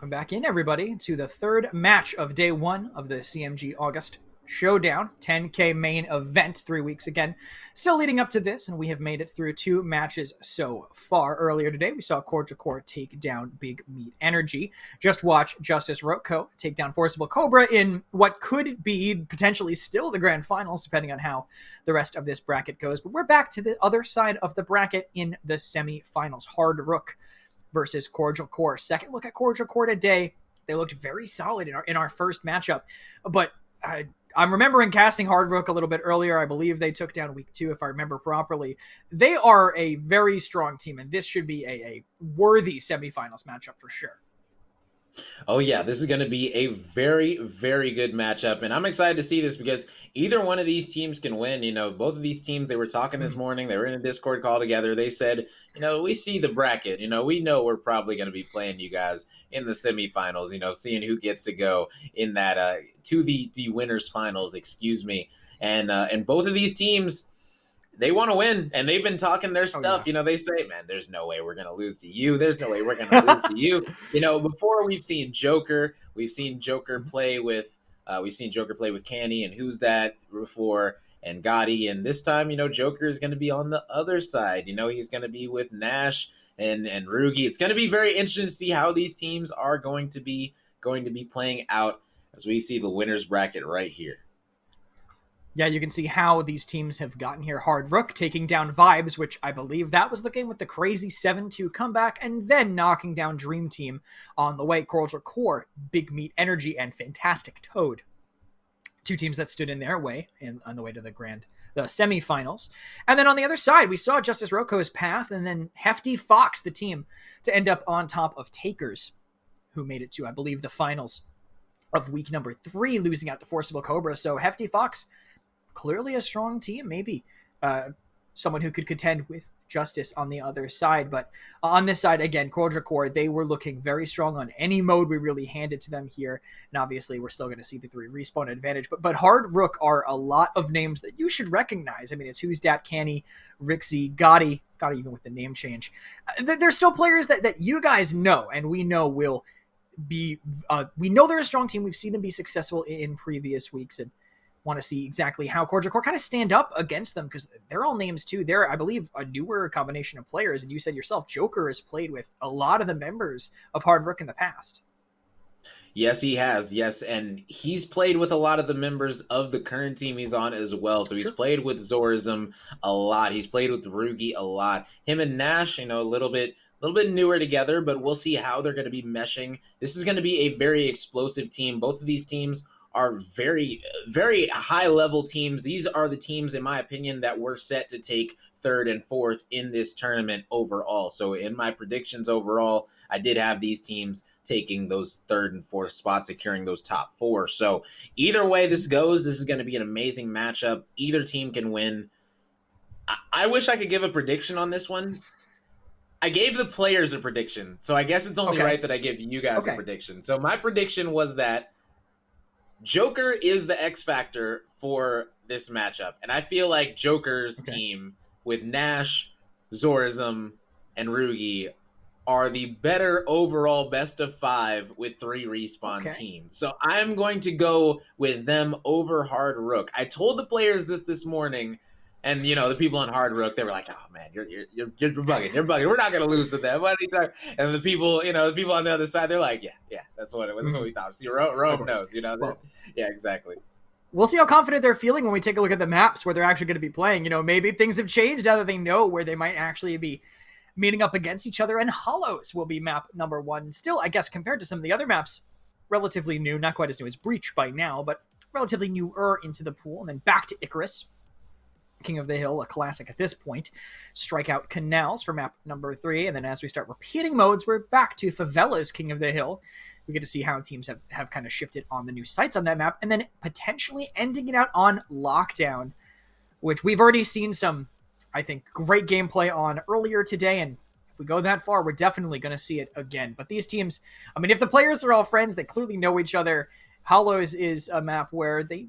Welcome back in, everybody, to the third match of day one of the CMG August Showdown 10K main event. 3 weeks again, still leading up to this, and we have made it through two matches so far. Earlier today, we saw Cordial Corp take down Big Meat Energy. Just watch Justice Roco take down Forcible Cobra in what could be potentially still the grand finals, depending on how the rest of this bracket goes. But we're back to the other side of the bracket in the semi-finals. Hard Rook versus Cordial Corp. Second look at Cordial Corp today. They looked very solid in our first matchup, but I'm remembering casting Hard Rook a little bit earlier. I believe they took down week 2, if I remember properly. They are a very strong team, and this should be a worthy semifinals matchup for sure. Oh yeah, this is going to be a very, very good matchup, and I'm excited to see this because either one of these teams can win. You know, both of these teams, they were talking this morning. They were in a Discord call together. They said, you know, we see the bracket. You know, we know we're probably going to be playing you guys in the semifinals, you know, seeing who gets to go in that to the winners finals, excuse me. And both of these teams, they want to win, and they've been talking their stuff. Yeah. You know, they say, man, there's no way we're going to lose to you. There's no way we're going to lose to you. You know, before we've seen Joker play with Canny and Who's That before, and Gotti. And this time, you know, Joker is going to be on the other side. You know, he's going to be with Nash and Rugi. It's going to be very interesting to see how these teams are going to be playing out as we see the winners bracket right here. Yeah, you can see how these teams have gotten here. Hard Rook taking down Vibes, which I believe that was the game with the crazy 7-2 comeback, and then knocking down Dream Team on the way. Cordial Corp, Big Meat Energy, and Fantastic Toad. Two teams that stood in their way on the way to the semifinals. And then on the other side, we saw Justice Roco's path, and then Hefty Fox, the team, to end up on top of Takers, who made it to, I believe, the finals of week number 3, losing out to Forcible Cobra. So Hefty Fox, clearly a strong team, maybe someone who could contend with Justice on the other side. But on this side, again, Cordial Corp, they were looking very strong on any mode we really handed to them here. And obviously, we're still going to see the 3 respawn advantage. But Hard Rook are a lot of names that you should recognize. I mean, it's Who's Dat, Canny, Rixie, Gotti, even with the name change. They're still players that you guys know, and we know will be... we know they're a strong team. We've seen them be successful in previous weeks, and want to see exactly how Cordial Corp kind of stand up against them, because they're all names too. They're, I believe, a newer combination of players, and you said yourself, Joker has played with a lot of the members of Hard Rook in the past. Yes, he has. Yes, and he's played with a lot of the members of the current team he's on as well. So he's played with Zorism a lot. He's played with Rugi a lot. Him and Nash, you know, a little bit newer together, but we'll see how they're going to be meshing. This is going to be a very explosive team. Both of these teams are very, very high-level teams. These are the teams, in my opinion, that were set to take 3rd and 4th in this tournament overall. So in my predictions overall, I did have these teams taking those 3rd and 4th spots, securing those top 4. So either way this goes, this is going to be an amazing matchup. Either team can win. I wish I could give a prediction on this one. I gave the players a prediction, so I guess it's only right that I give you guys a prediction. So my prediction was that Joker is the X factor for this matchup. And I feel like Joker's team with Nash, Zorism, and Rugi are the better overall best of 5 with 3 respawn teams. So I'm going to go with them over Hard Rook. I told the players this morning, and you know, the people on Hard Rook, they were like, "Oh man, you're bugging. You're bugging. We're not gonna lose to them." And the people, you know, the people on the other side, they're like, "Yeah, that's what we thought." See, Rome knows, you know. Well, yeah, exactly. We'll see how confident they're feeling when we take a look at the maps where they're actually going to be playing. You know, maybe things have changed now that they know where they might actually be meeting up against each other. And Hollows will be map number 1. Still, I guess, compared to some of the other maps, relatively new. Not quite as new as Breach by now, but relatively newer into the pool. And then back to Icarus, King of the Hill, a classic at this point. Strikeout Canals for map number 3. And then as we start repeating modes, we're back to Favela's King of the Hill. We get to see how teams have kind of shifted on the new sites on that map. And then potentially ending it out on Lockdown, which we've already seen some, I think, great gameplay on earlier today. And if we go that far, we're definitely going to see it again. But these teams, I mean, if the players are all friends, they clearly know each other. Hollows is a map where they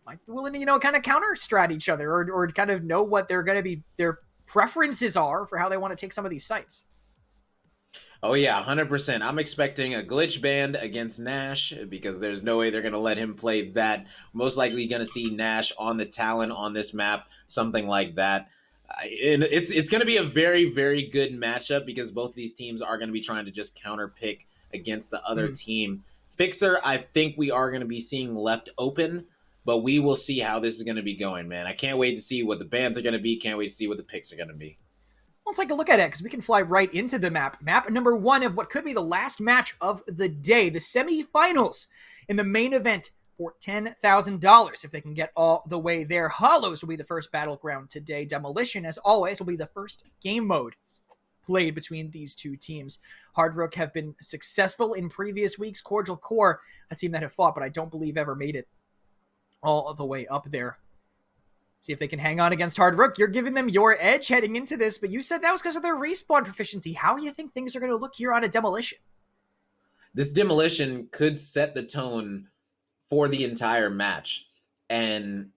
might be willing to, you know, kind of counter strat each other or kind of know what they're going to be, their preferences are for how they want to take some of these sites. Oh yeah, 100%. I'm expecting a glitch band against Nash because there's no way they're going to let him play that. Most likely going to see Nash on the Talon on this map, something like that. And it's going to be a very, very good matchup because both of these teams are going to be trying to just counter pick against the other team. Fixer, I think we are going to be seeing left open, but we will see how this is going to be going, man. I can't wait to see what the bands are going to be. Can't wait to see what the picks are going to be. Let's take a look at it because we can fly right into the map. Map number 1 of what could be the last match of the day, the semifinals in the main event for $10,000 if they can get all the way there. Hollows will be the first battleground today. Demolition, as always, will be the first game mode played between these two teams. Hard Rook have been successful in previous weeks. Cordial Corp, a team that have fought, but I don't believe ever made it all the way up there. See if they can hang on against Hard Rook. You're giving them your edge heading into this, but you said that was because of their respawn proficiency. How do you think things are going to look here on a Demolition? This Demolition could set the tone for the entire match. And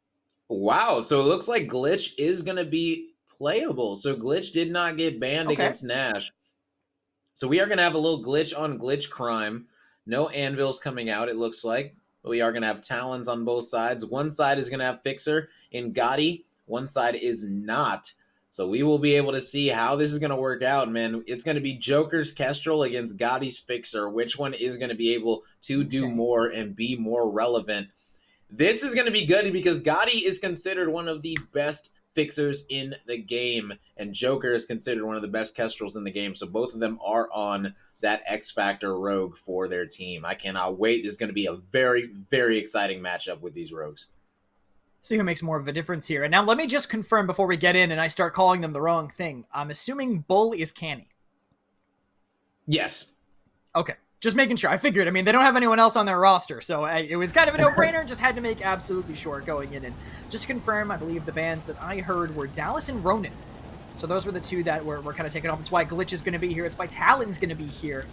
wow, so it looks like Glitch is going to be playable. So Glitch did not get banned against Nash. So we are going to have a little glitch on glitch crime. No anvils coming out, it looks like. We are going to have Talons on both sides. One side is going to have Fixer in Gotti. One side is not. So we will be able to see how this is going to work out, man. It's going to be Joker's Kestrel against Gotti's Fixer. Which one is going to be able to do more and be more relevant? This is going to be good because Gotti is considered one of the best Fixers in the game, and Joker is considered one of the best Kestrels in the game. So both of them are on that X Factor rogue for their team. I cannot wait. This is going to be a very, very exciting matchup with these rogues. See who makes more of a difference here. And now let me just confirm before we get in and I start calling them the wrong thing. I'm assuming Bull is Canny. Yes. Okay. Just making sure. I figured. I mean, they don't have anyone else on their roster, so it was kind of a no-brainer. Just had to make absolutely sure going in. And just to confirm, I believe the bands that I heard were Dallas and Ronin. So those were the two that were kind of taken off. It's why Glitch is going to be here. It's why Talon's going to be here.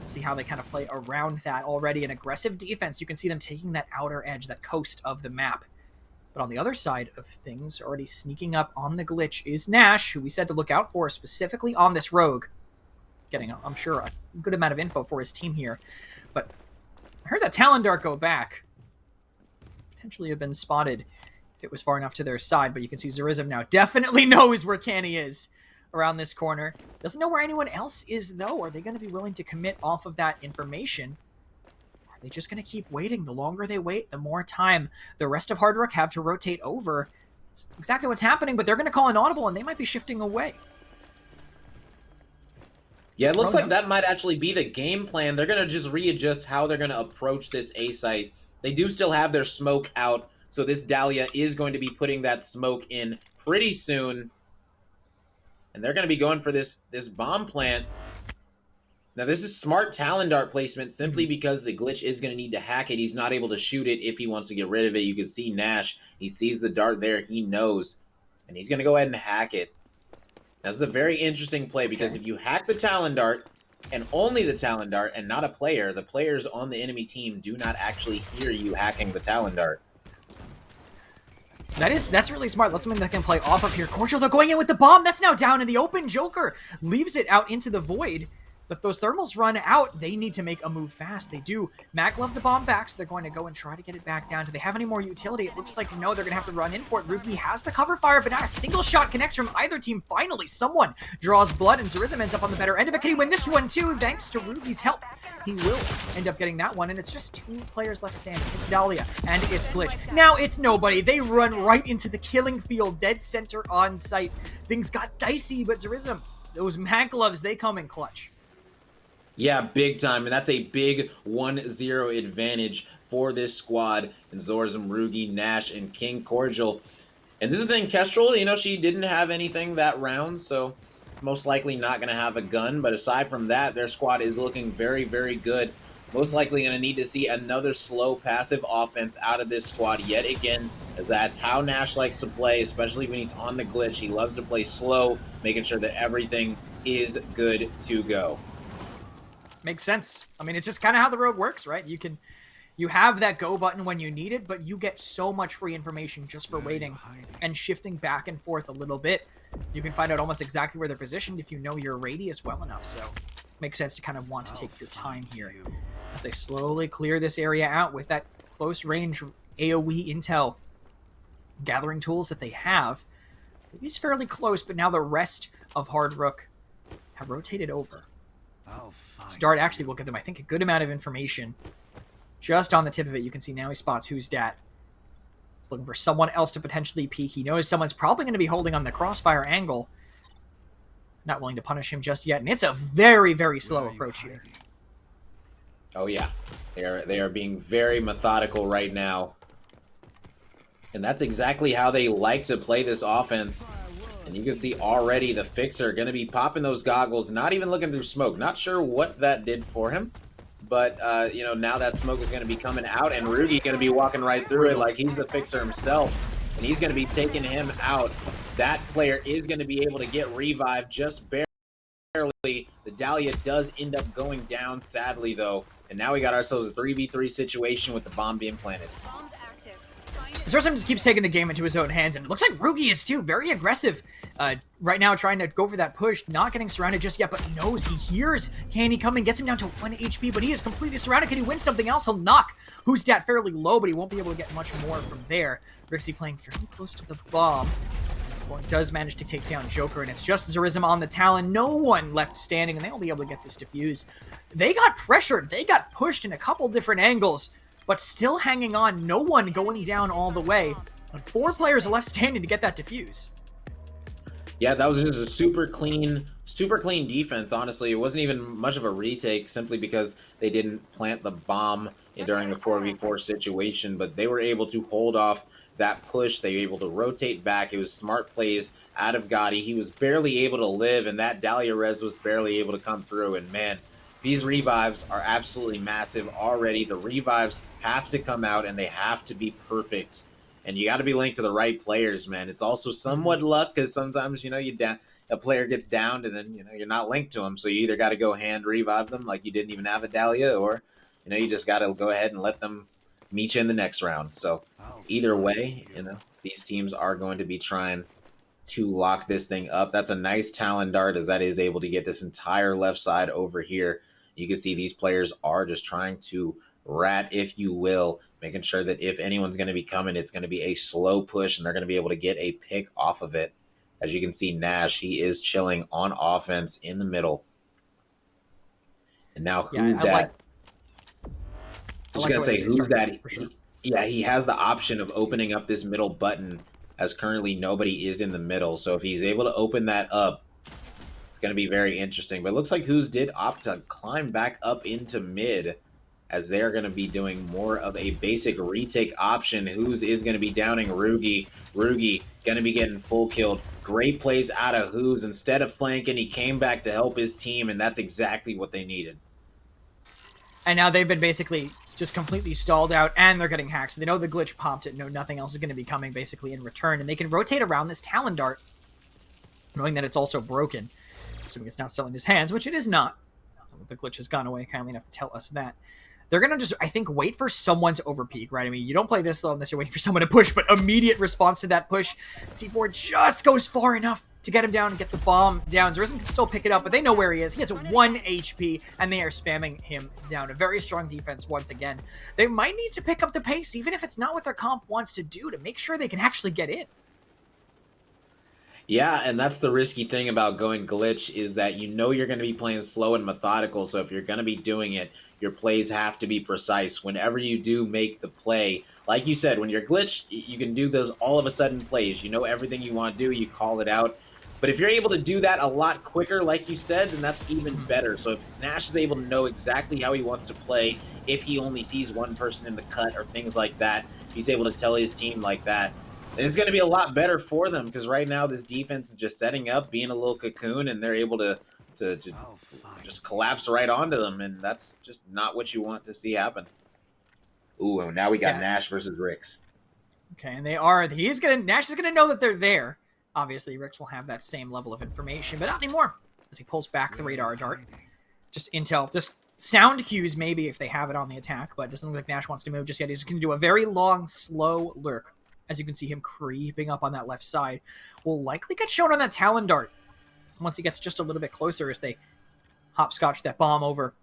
We'll see how they kind of play around that already. An aggressive defense. You can see them taking that outer edge, that coast of the map. But on the other side of things, already sneaking up on the Glitch is Nash, who we said to look out for specifically on this rogue. Getting, I'm sure, a good amount of info for his team here. But I heard that Talon Dart go back. Potentially have been spotted if it was far enough to their side, but you can see Zerism now definitely knows where Canny is around this corner. Doesn't know where anyone else is, though. Are they going to be willing to commit off of that information? Are they just going to keep waiting? The longer they wait, the more time the rest of Hard Rook have to rotate over. It's exactly what's happening, but they're going to call an audible, and they might be shifting away. Yeah, it looks like that might actually be the game plan. They're going to just readjust how they're going to approach this A site. They do still have their smoke out, so this Dahlia is going to be putting that smoke in pretty soon. And they're going to be going for this bomb plant. Now, this is smart Talon Dart placement simply because the Glitch is going to need to hack it. He's not able to shoot it if he wants to get rid of it. You can see Nash. He sees the dart there. He knows. And he's going to go ahead and hack it. This is a very interesting play because if you hack the Talon Dart, and only the Talon Dart, and not a player, the players on the enemy team do not actually hear you hacking the Talon Dart. That's really smart. That's something that can play off of here. Cordial, they're going in with the bomb. That's now down in the open. Joker leaves it out into the void. But those thermals run out. They need to make a move fast. They do. Mag love the bomb back, so they're going to go and try to get it back down. Do they have any more utility? It looks like no, they're going to have to run in for it. Ruby has the cover fire, but not a single shot connects from either team. Finally, someone draws blood, and Zerism ends up on the better end of it. Can he win this one too? Thanks to Ruby's help, he will end up getting that one, and it's just 2 players left standing. It's Dahlia, and it's Glitch. Now it's nobody. They run right into the killing field, dead center on site. Things got dicey, but Zerism, those mag gloves, they come in clutch. Yeah, big time, and that's a big 1-0 advantage for this squad. And Zorzum, Rugi, Nash, and King Cordial. And this is the thing, Kestrel, she didn't have anything that round, so most likely not going to have a gun. But aside from that, their squad is looking very, very good. Most likely going to need to see another slow passive offense out of this squad yet again, as that's how Nash likes to play, especially when he's on the Glitch. He loves to play slow, making sure that everything is good to go. Makes sense. I mean, it's just kind of how the rogue works, right? You have that go button when you need it, but you get so much free information just for waiting and shifting back and forth a little bit. You can find out almost exactly where they're positioned if you know your radius well enough. So Makes sense to kind of want to take your time here as they slowly clear this area out with that close range AoE intel gathering tools that they have. He's fairly close, but now the rest of Hard Rook have rotated over. So Dart actually will give them, I think, a good amount of information. Just on the tip of it, you can see now he spots who's dat. He's looking for someone else to potentially peek. He knows someone's probably going to be holding on the crossfire angle. Not willing to punish him just yet, and it's a very, very slow approach here. Oh yeah, they are being very methodical right now. And that's exactly how they like to play this offense. And you can see already the Fixer going to be popping those goggles, not even looking through smoke. Not sure what that did for him. But, you know, now that smoke is going to be coming out, and Rugi going to be walking right through it like he's the Fixer himself. And he's going to be taking him out. That player is going to be able to get revived just barely. The Dahlia does end up going down, sadly, though. And now we got ourselves a 3v3 situation with the bomb being planted. Zorzum just keeps taking the game into his own hands, and it looks like Rugi is too. Very aggressive right now, trying to go for that push. Not getting surrounded just yet, but he knows, he hears Candy coming, gets him down to 1 HP, but he is completely surrounded. Can he win something else? He'll knock Who's Dat fairly low, but he won't be able to get much more from there. Rixie playing fairly close to the bomb. Well, he does manage to take down Joker, and it's just Zorzum on the Talon. No one left standing, and they'll be able to get this defuse. They got pressured. They got pushed in a couple different angles, but still hanging on, no one going down all the way. And 4 players left standing to get that defuse. Yeah, that was just a super clean defense, honestly. It wasn't even much of a retake simply because they didn't plant the bomb during the 4v4 situation, but they were able to hold off that push. They were able to rotate back. It was smart plays out of Gotti. He was barely able to live, and that Dahlia res was barely able to come through, and man, these revives are absolutely massive already. The revives have to come out, and they have to be perfect. And you got to be linked to the right players, man. It's also somewhat luck, because sometimes, you know, a player gets downed, and then, you know, you're not linked to them. So you either got to go hand revive them like you didn't even have a Dahlia, or, you know, you just got to go ahead and let them meet you in the next round. So either way, you know, these teams are going to be trying to lock this thing up. That's a nice Talon dart, as that is able to get this entire left side over here. You can see these players are just trying to rat, if you will, making sure that if anyone's going to be coming, it's going to be a slow push, and they're going to be able to get a pick off of it. As you can see, Nash, he is chilling on offense in the middle. And now who's that? Just going to say, who's that? Sure. Yeah, he has the option of opening up this middle button, as currently nobody is in the middle. So if he's able to open that up, it's going to be very interesting. But it looks like Who's did opt to climb back up into mid, as they're going to be doing more of a basic retake option. Who's is going to be downing Rugi. Rugi going to be getting full killed. Great plays out of Who's. Instead of flanking, he came back to help his team, and that's exactly what they needed. And now they've been basically just completely stalled out, and they're getting hacked. So they know the glitch popped it. No, nothing else is going to be coming basically in return. And they can rotate around this Talon dart, knowing that it's also broken. Assuming it's not still in his hands, which it is not. The glitch has gone away kindly enough to tell us that. They're going to just, I think, wait for someone to overpeak, right? I mean, you don't play this slow unless you're waiting for someone to push, but immediate response to that push. C4 just goes far enough to get him down and get the bomb down. Zorzum can still pick it up, but they know where he is. He has 1 HP, and they are spamming him down. A very strong defense once again. They might need to pick up the pace, even if it's not what their comp wants to do, to make sure they can actually get in. Yeah, and that's the risky thing about going glitch, is that you know you're going to be playing slow and methodical, so if you're going to be doing it, your plays have to be precise. Whenever you do make the play, like you said, when you're glitch, you can do those all of a sudden plays. You know everything you want to do, you call it out. But if you're able to do that a lot quicker, like you said, then that's even better. So if Nash is able to know exactly how he wants to play, if he only sees one person in the cut or things like that, he's able to tell his team like that, it's going to be a lot better for them, because right now this defense is just setting up, being a little cocoon, and they're able to just collapse right onto them, and that's just not what you want to see happen. Ooh, and now we got Nash versus Rix. Okay, and Nash is gonna know that they're there. Obviously, Rix will have that same level of information, but not anymore, as he pulls back the radar dart. Just intel, just sound cues maybe if they have it on the attack, but it doesn't look like Nash wants to move just yet. He's going to do a very long, slow lurk. As you can see him creeping up on that left side. Will likely get shown on that Talon dart once he gets just a little bit closer, as they hopscotch that bomb over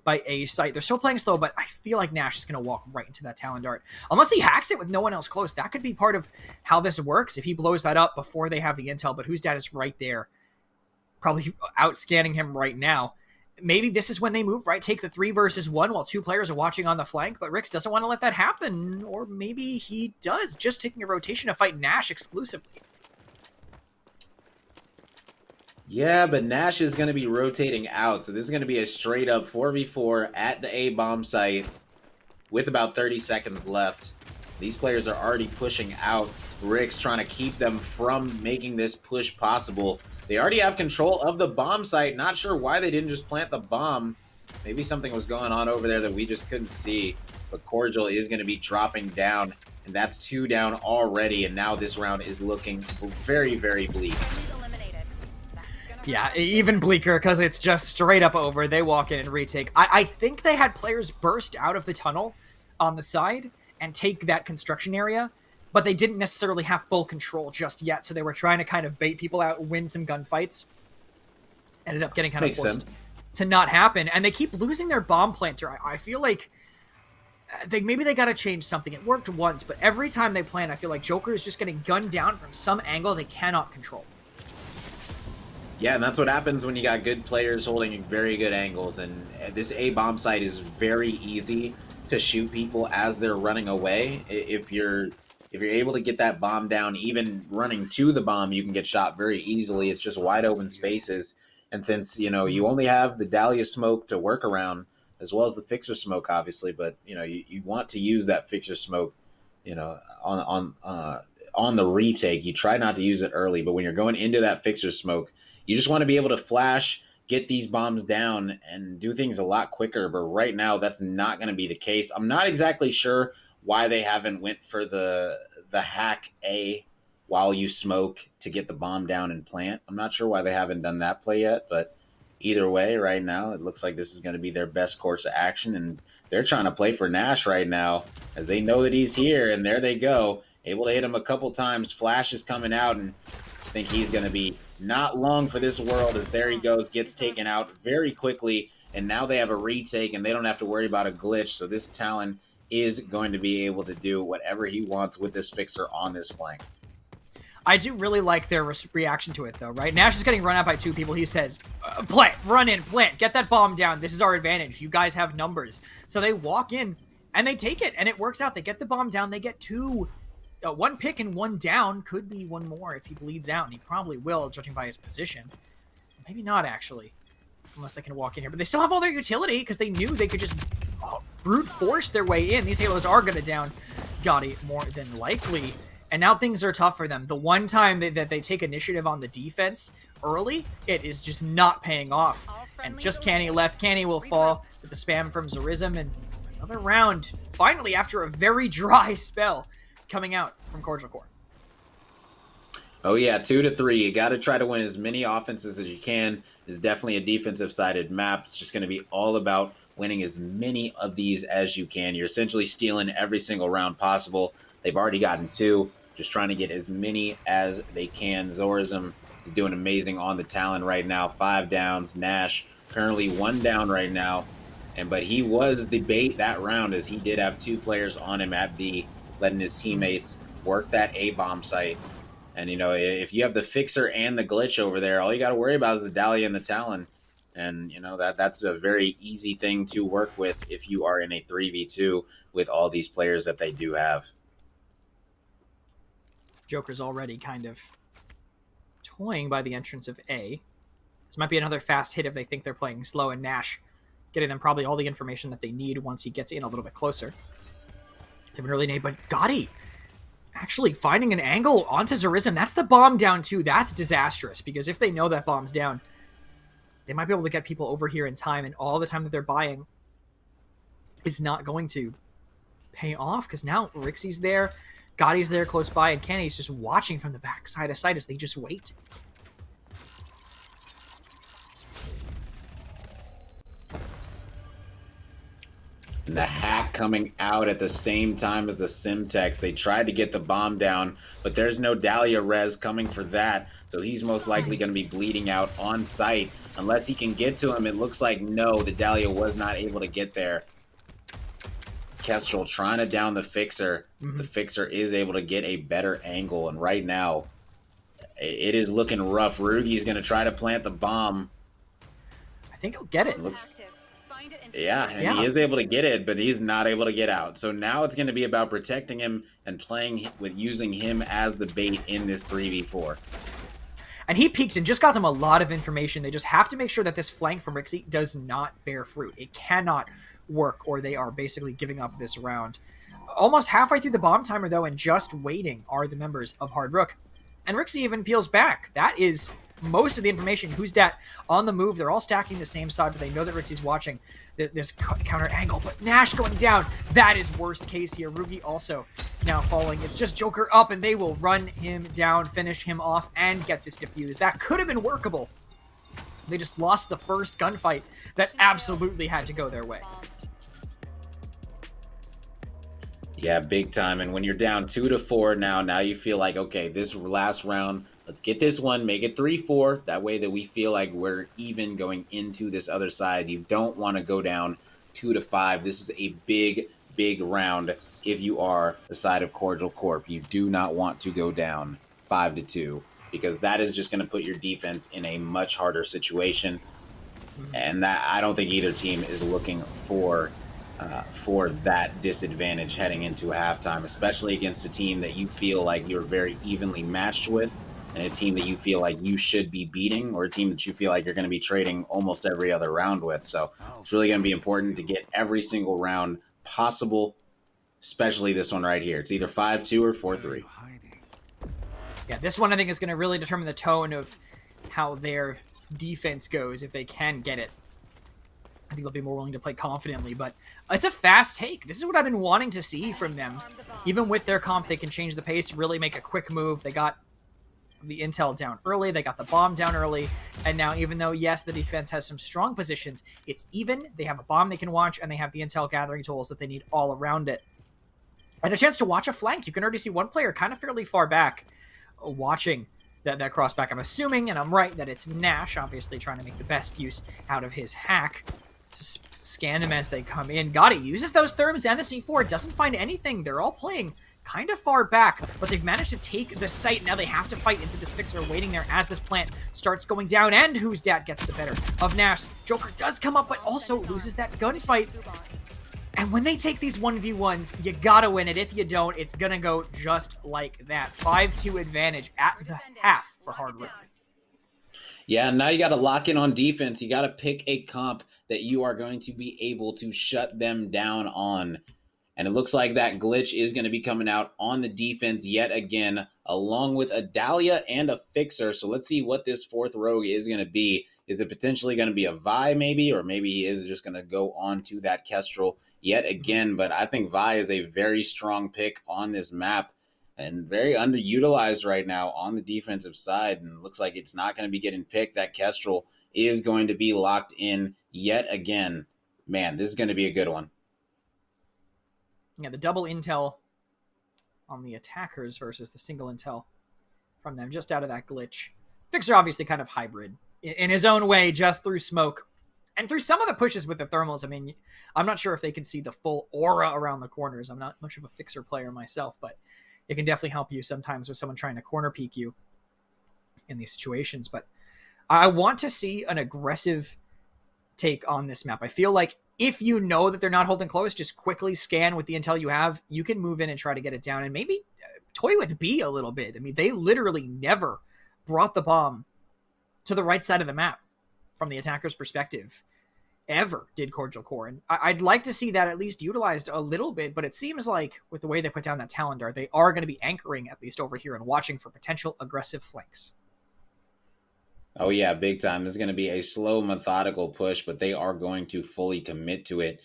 by A site. They're still playing slow, but I feel like Nash is going to walk right into that Talon Dart. Unless he hacks it with no one else close. That could be part of how this works if he blows that up before they have the intel, but whose dad is right there, probably out scanning him right now. Maybe this is when they move, right? Take the 3 versus 1 while 2 players are watching on the flank, but Rix doesn't want to let that happen. Or maybe he does, just taking a rotation to fight Nash exclusively. Yeah, but Nash is going to be rotating out, so this is going to be a straight-up 4v4 at the A-bomb site with about 30 seconds left. These players are already pushing out. Rick's trying to keep them from making this push possible. They already have control of the bomb site. Not sure why they didn't just plant the bomb. Maybe something was going on over there that we just couldn't see. But Cordial is going to be dropping down, and that's 2 down already, and now this round is looking very, very bleak. Yeah, even bleaker because it's just straight up over. They walk in and retake. I think they had players burst out of the tunnel on the side and take that construction area, but they didn't necessarily have full control just yet, so they were trying to kind of bait people out, win some gunfights. Ended up getting kind of forced to not happen, and they keep losing their bomb planter. I feel like maybe they got to change something. It worked once, but every time they plant, I feel like Joker is just getting gunned down from some angle they cannot control. Yeah, and that's what happens when you got good players holding very good angles. And this A-bomb site is very easy to shoot people as they're running away. If you're able to get that bomb down, even running to the bomb, you can get shot very easily. It's just wide open spaces. And since, you only have the Dahlia smoke to work around, as well as the fixer smoke, obviously, but, you want to use that fixer smoke, on the retake. You try not to use it early, but when you're going into that fixer smoke, you just want to be able to flash, get these bombs down, and do things a lot quicker. But right now, that's not going to be the case. I'm not exactly sure why they haven't went for the hack A while you smoke to get the bomb down and plant. I'm not sure why they haven't done that play yet. But either way, right now, it looks like this is going to be their best course of action. And they're trying to play for Nash right now as they know that he's here. And there they go. Able to hit him a couple times. Flash is coming out, and I think he's going to be not long for this world as there he goes, gets taken out very quickly, and now they have a retake and they don't have to worry about a glitch. So this Talon is going to be able to do whatever he wants with this fixer on this flank. I do really like their reaction to it, though, right? Nash is getting run out by 2 people. He says, plant, run in, plant, get that bomb down. This is our advantage. You guys have numbers. So they walk in and they take it, and it works out. They get the bomb down. They get 2. 1 pick and 1 down. Could be 1 more if he bleeds out, and he probably will, judging by his position. Maybe not, actually, unless they can walk in here. But they still have all their utility because they knew they could just brute force their way in. These Halos are going to down Gotti more than likely, and now things are tough for them. The one time that they take initiative on the defense early, it is just not paying off. And just Canny left. Canny will fall with the spam from Zerism, and another round, finally, after a very dry spell, coming out from Cordial Corp. Oh yeah, 2-3. You got to try to win as many offenses as you can. It's definitely a defensive-sided map. It's just going to be all about winning as many of these as you can. You're essentially stealing every single round possible. They've already gotten 2. Just trying to get as many as they can. Zorism is doing amazing on the Talon right now. 5 downs. Nash currently 1 down right now. But he was the bait that round as he did have 2 players on him at B, letting his teammates work that A-bomb site. And, if you have the fixer and the glitch over there, all you got to worry about is the Dahlia and the Talon. And, that's a very easy thing to work with if you are in a 3v2 with all these players that they do have. Joker's already kind of toying by the entrance of A. This might be another fast hit if they think they're playing slow, and Nash getting them probably all the information that they need once he gets in a little bit closer. They haven't really made, but Gotti actually finding an angle onto Zerism. That's the bomb down too. That's disastrous, because if they know that bomb's down, they might be able to get people over here in time, and all the time that they're buying is not going to pay off, because now Rixie's there, Gotti's there close by, and Canny's just watching from the back side of sight as they just wait. And the hack coming out at the same time as the Simtex. They tried to get the bomb down, but there's no Dahlia res coming for that. So he's most likely going to be bleeding out on site. unless he can get to him. It looks like no, the Dahlia was not able to get there. Kestrel trying to down the Fixer. The Fixer is able to get a better angle, and right now it is looking rough. Rugi's going to try to plant the bomb. I think he'll get it. Yeah, and he is able to get it, but he's not able to get out. So now it's going to be about protecting him and playing with using him as the bait in this 3v4. And he peeked and just got them a lot of information. They just have to make sure that this flank from Rixie does not bear fruit. It cannot work, or they are basically giving up this round. Almost halfway through the bomb timer, though, and just waiting are the members of Hard Rook. And Rixie even peels back. That is most of the information. Who's dat on the move? They're all stacking the same side, but they know that Rixie's watching this counter angle. But Nash going down. That is worst case here. Rugi also now falling. It's just Joker up, and they will run him down, finish him off, and get this defused. That could have been workable. They just lost the first gunfight that absolutely had to go their way. Yeah, big time. And when you're down 2-4 now you feel like, okay, this last round, let's get this one, make it 3-4. That way that we feel like we're even going into this other side. You don't want to go down 2-5. This is a big, big round if you are the side of Cordial Corp. You do not want to go down 5-2 because that is just going to put your defense in a much harder situation. And that I don't think either team is looking for that disadvantage heading into halftime, especially against a team that you feel like you're very evenly matched with, and a team that you feel like you should be beating, or a team that you feel like you're going to be trading almost every other round with. So it's really going to be important to get every single round possible, especially this one right here. It's either 5-2 or 4-3. Yeah, this one I think is going to really determine the tone of how their defense goes if they can get it. I think they'll be more willing to play confidently, but it's a fast take. This is what I've been wanting to see from them. Even with their comp, they can change the pace, really make a quick move. They got the intel down early, they got the bomb down early, and now even though, yes, the defense has some strong positions, it's even. They have a bomb they can watch, and they have the intel gathering tools that they need all around it. And a chance to watch a flank. You can already see one player kind of fairly far back watching that crossback. I'm assuming, and I'm right, that it's Nash, obviously trying to make the best use out of his hack. Just scan them as they come in. Got it. Uses those therms and the C4. Doesn't find anything. They're all playing kind of far back, but they've managed to take the site. Now they have to fight into this Fixer waiting there as this plant starts going down, and Who's Dat gets the better of Nash. Joker does come up, but also loses that gunfight. And when they take these 1v1s, you gotta win it. If you don't, it's gonna go just like that. 5-2 advantage at the half for Hard Rook. Yeah, now you got to lock in on defense. You got to pick a comp that you are going to be able to shut them down on. And it looks like that glitch is going to be coming out on the defense yet again, along with a Dahlia and a Fixer. So let's see what this fourth rogue is going to be. Is it potentially going to be a Vi maybe? Or maybe he is just going to go on to that Kestrel yet again. But I think Vi is a very strong pick on this map. And very underutilized right now on the defensive side. And looks like it's not going to be getting picked. That Kestrel is going to be locked in yet again. Man, this is going to be a good one. Yeah, the double intel on the attackers versus the single intel from them just out of that glitch. Fixer obviously kind of hybrid in his own way, just through smoke. And through some of the pushes with the thermals. I mean, I'm not sure if they can see the full aura around the corners. I'm not much of a Fixer player myself, but it can definitely help you sometimes with someone trying to corner peek you in these situations. But I want to see an aggressive take on this map. I feel like if you know that they're not holding close, just quickly scan with the intel you have. You can move in and try to get it down and maybe toy with B a little bit. I mean, they literally never brought the bomb to the right side of the map from the attacker's perspective. Ever did Cordial Corp. And I'd like to see that at least utilized a little bit, but it seems like with the way they put down that Talon Dart, they are going to be anchoring at least over here and watching for potential aggressive flanks. Oh yeah, big time. This is going to be a slow, methodical push, but they are going to fully commit to it.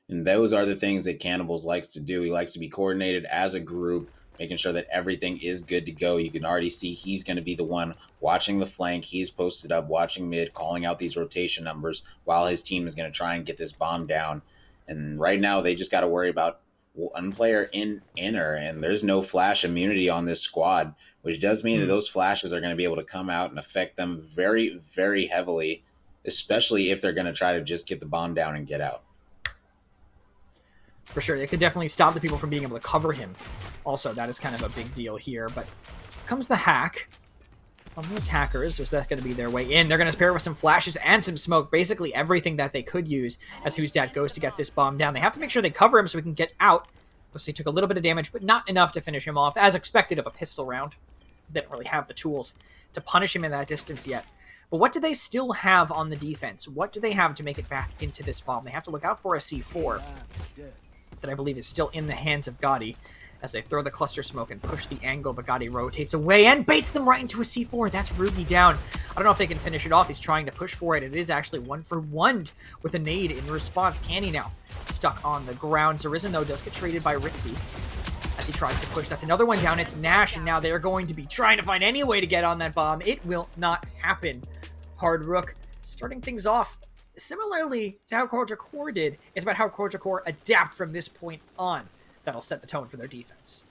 And those are the things that Cannibals likes to do. He likes to be coordinated as a group, making sure that everything is good to go. You can already see he's going to be the one watching the flank. He's posted up, watching mid, calling out these rotation numbers while his team is going to try and get this bomb down. And right now they just got to worry about one player in inner, and there's no flash immunity on this squad, which does mean that those flashes are going to be able to come out and affect them very, very heavily. especially if they're going to try to just get the bomb down and get out. For sure, it could definitely stop the people from being able to cover him. Also, that is kind of a big deal here, but comes the hack from the attackers. So that's going to be their way in. They're going to pair it with some flashes and some smoke, basically everything that they could use as Who's Dad goes to get this bomb down. They have to make sure they cover him so he can get out. So he took a little bit of damage, but not enough to finish him off, as expected of a pistol round. They didn't really have the tools to punish him in that distance yet. But what do they still have on the defense? What do they have to make it back into this bomb? They have to look out for a C4 that I believe is still in the hands of Gotti as they throw the cluster smoke and push the angle, but Gotti rotates away and baits them right into a C4. That's Ruby down. I don't know if they can finish it off. He's trying to push for it. It is actually 1-for-1 with a nade in response. Canny now stuck on the ground. Zarizen, though, does get traded by Rixie as he tries to push. That's another one down. It's Nash, and now they're going to be trying to find any way to get on that bomb. It will not happen. Hard Rook starting things off similarly to how Cordial Corp did. It's about how Cordial Corp adapt from this point on. That'll set the tone for their defense.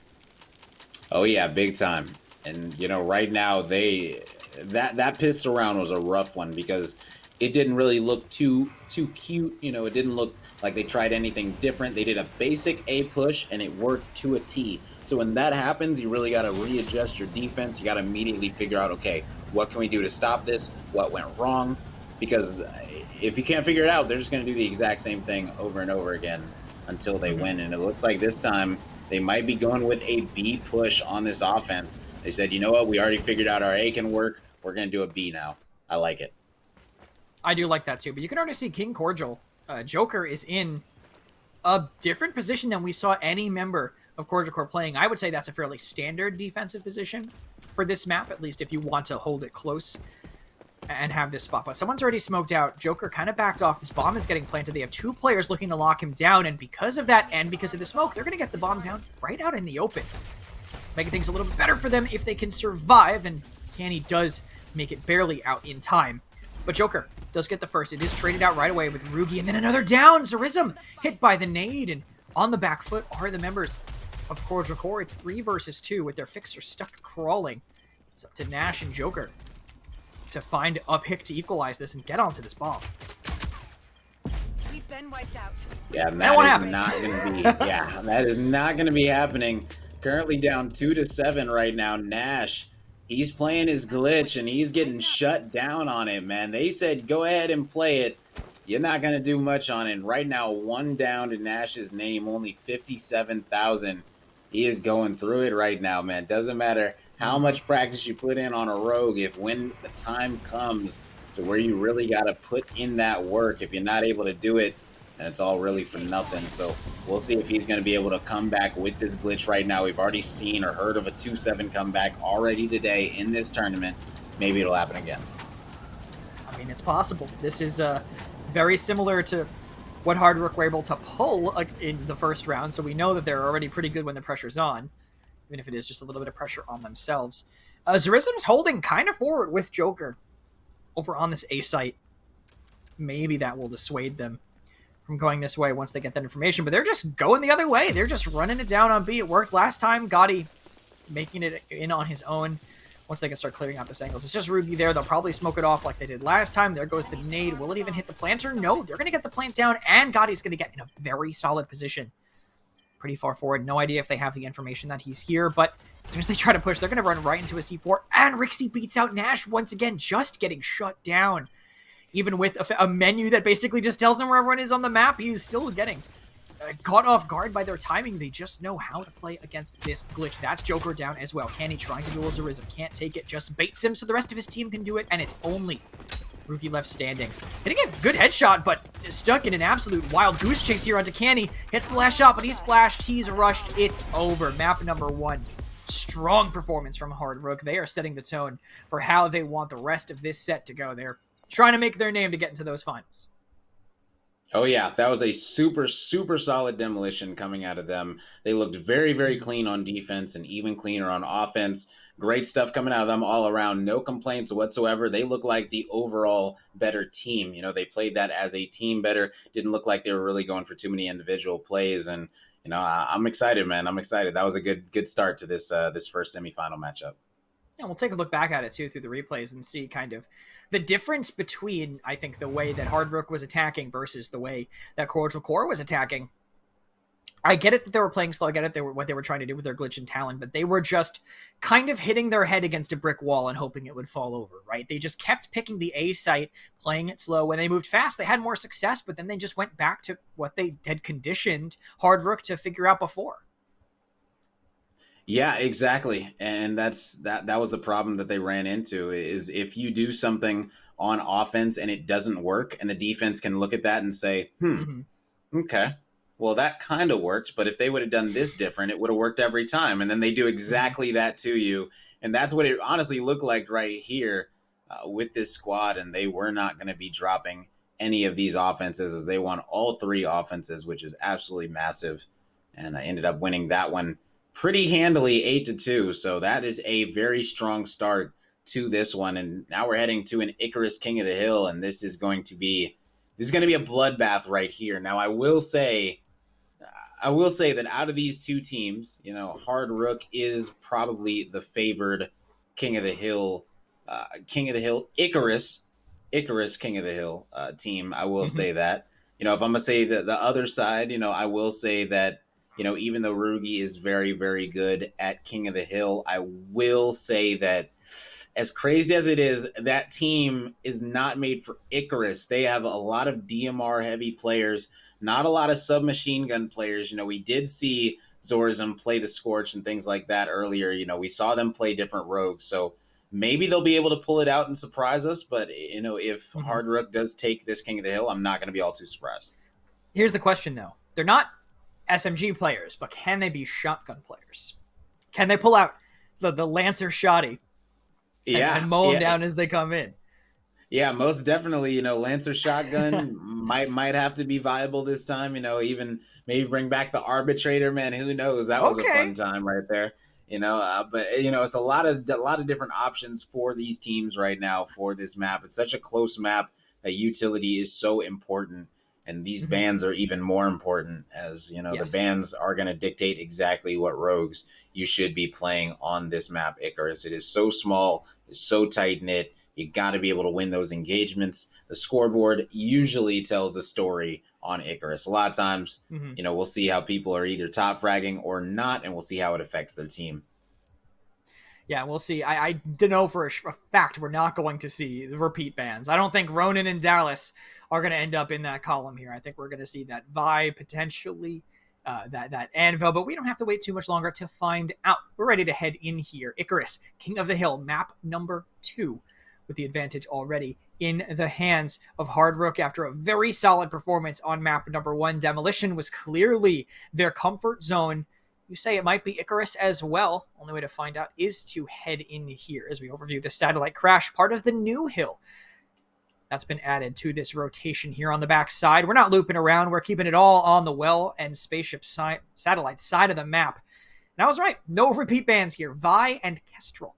Oh yeah, big time. And you know, right now that pistol round was a rough one because it didn't really look too cute. You know, it didn't look like they tried anything different. They did a basic A push and it worked to a T. So when that happens, you really got to readjust your defense. You got to immediately figure out, okay, what can we do to stop this? What went wrong? Because if you can't figure it out, they're just going to do the exact same thing over and over again until they win. And it looks like this time they might be going with a B push on this offense. They said, you know what? We already figured out our A can work. We're going to do a B now. I like it. I do like that too, but you can already see King Cordial. Joker is in a different position than we saw any member of Cordial Corp playing. I would say that's a fairly standard defensive position for this map, at least if you want to hold it close and have this spot. But someone's already smoked out. Joker kind of backed off. This bomb is getting planted. They have two players looking to lock him down, and because of that and because of the smoke, they're going to get the bomb down right out in the open, making things a little bit better for them if they can survive, and Canny does make it barely out in time. But Joker does get the first. It is traded out right away with Rugi, and then another down. Zarizm hit by the nade, and on the back foot are the members of Cordial Corp. It's 3 versus 2 with their fixer stuck crawling. It's up to Nash and Joker to find a pick to equalize this and get onto this bomb. We've been wiped out. Yeah, that is not going to be. Yeah, that is not going to be happening. Currently down 2-7 right now. Nash, he's playing his glitch and he's getting shut down on it, man. They said go ahead and play it. You're not going to do much on it. Right now, 1 down to Nash's name, only 57,000. He is going through it right now, man. Doesn't matter how much practice you put in on a rogue, if when the time comes to where you really got to put in that work, if you're not able to do it, then it's all really for nothing. So we'll see if he's going to be able to come back with this glitch right now. We've already seen or heard of a 2-7 comeback already today in this tournament. Maybe it'll happen again. I mean, it's possible. This is very similar to what Hard Rook were able to pull in the first round, so we know that they're already pretty good when the pressure's on, even if it is just a little bit of pressure on themselves. Zarizm's holding kind of forward with Joker over on this A site. Maybe that will dissuade them from going this way once they get that information, but they're just going the other way. They're just running it down on B. It worked last time. Gotti making it in on his own once they can start clearing out this angles. It's just Rugi there. They'll probably smoke it off like they did last time. There goes the nade. Will it even hit the planter? No, they're going to get the plant down, and Gotti's going to get in a very solid position. Pretty far forward. No idea if they have the information that he's here, but as soon as they try to push, they're going to run right into a C4, and Rixie beats out Nash once again, just getting shut down. Even with a menu that basically just tells him where everyone is on the map, he's still getting caught off guard by their timing. They just know how to play against this glitch. That's Joker down as well. Canny trying to duel Zarizm. Can't take it. Just baits him so the rest of his team can do it, and it's only Ruki left standing. Hitting a good headshot, but stuck in an absolute wild goose chase here onto Canny. Hits the last shot, but he's flashed. He's rushed. It's over. Map number 1. Strong performance from Hard Rook. They are setting the tone for how they want the rest of this set to go. They're trying to make their name to get into those finals. Oh, yeah, that was a super, super solid demolition coming out of them. They looked very, very clean on defense and even cleaner on offense. Great stuff coming out of them all around. No complaints whatsoever. They look like the overall better team. You know, they played that as a team better. Didn't look like they were really going for too many individual plays. And, you know, I'm excited, man. I'm excited. That was a good start to this first semifinal matchup. And we'll take a look back at it too through the replays and see kind of the difference between, I think, the way that Hard Rook was attacking versus the way that Cordial Core was attacking. I get it that they were playing slow. I get it what they were trying to do with their glitch and talent, but they were just kind of hitting their head against a brick wall and hoping it would fall over, right? They just kept picking the A site, playing it slow. When they moved fast, they had more success, but then they just went back to what they had conditioned Hard Rook to figure out before. Yeah, exactly. And that was the problem that they ran into, is if you do something on offense and it doesn't work, and the defense can look at that and say, okay, well, that kind of worked, but if they would have done this different, it would have worked every time. And then they do exactly that to you. And that's what it honestly looked like right here with this squad. And they were not going to be dropping any of these offenses, as they won all 3 offenses, which is absolutely massive. And I ended up winning that one pretty handily, 8-2. So that is a very strong start to this one. And now we're heading to an Icarus King of the Hill, and this is going to be a bloodbath right here. Now I will say that out of these 2 teams, Hard Rook is probably the favored King of the Hill, Icarus King of the Hill team. I will say that. If I'm gonna say the other side, I will say that, even though Rugi is very, very good at King of the Hill, I will say that, as crazy as it is, that team is not made for Icarus. They have a lot of DMR heavy players, not a lot of submachine gun players. We did see Zorzum play the Scorch and things like that earlier. We saw them play different rogues. So maybe they'll be able to pull it out and surprise us. But, if Hard Rook does take this King of the Hill, I'm not going to be all too surprised. Here's the question, though. They're not SMG players, but can they be shotgun players? Can they pull out the Lancer Shoddy and mow them down as they come in? Yeah, most definitely. Lancer Shotgun might have to be viable this time. Even maybe bring back the Arbitrator, man. Who knows? That was a fun time right there. But it's a lot of different options for these teams right now for this map. It's such a close map that utility is so important, and these bans are even more important, as the bans are going to dictate exactly what rogues you should be playing on this map, Icarus. It is so small, it's so tight knit. You got to be able to win those engagements. The scoreboard usually tells the story on Icarus. A lot of times, we'll see how people are either top fragging or not, and we'll see how it affects their team. Yeah, we'll see. I don't know for a fact we're not going to see the repeat bans. I don't think Ronan and Dallas are going to end up in that column here. I think we're going to see that Vi, potentially that Anvil, but we don't have to wait too much longer to find out. We're ready to head in here. Icarus, King of the Hill, map number 2, with the advantage already in the hands of Hard Rook after a very solid performance on map number 1. Demolition was clearly their comfort zone. You say it might be Icarus as well. Only way to find out is to head in here as we overview the satellite crash, part of the new hill that's been added to this rotation here on the back side. We're not looping around. We're keeping it all on the well and spaceship satellite side of the map. And I was right. No repeat bans here. Vi and Kestrel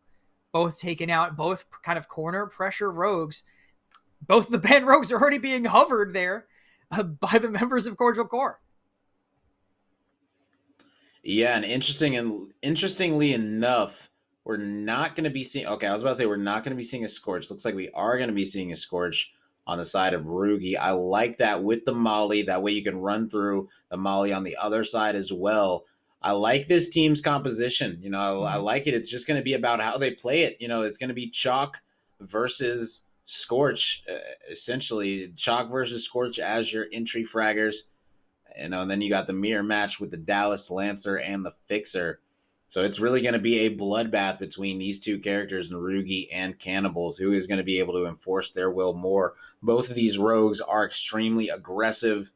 both taken out, both kind of corner pressure rogues. Both of the banned rogues are already being hovered there by the members of Cordial Corp. Yeah, and interestingly enough, we're not going to be seeing... Okay, I was about to say we're not going to be seeing a Scorch. Looks like we are going to be seeing a Scorch on the side of Rugi. I like that with the Molly. That way you can run through the Molly on the other side as well. I like this team's composition. I like it. It's just going to be about how they play it. It's going to be Chalk versus Scorch, essentially. Chalk versus Scorch as your entry fraggers. And then you got the mirror match with the Dallas Lancer and the Fixer. So it's really going to be a bloodbath between these two characters, Narugi and Cannibals, who is going to be able to enforce their will more. Both of these rogues are extremely aggressive,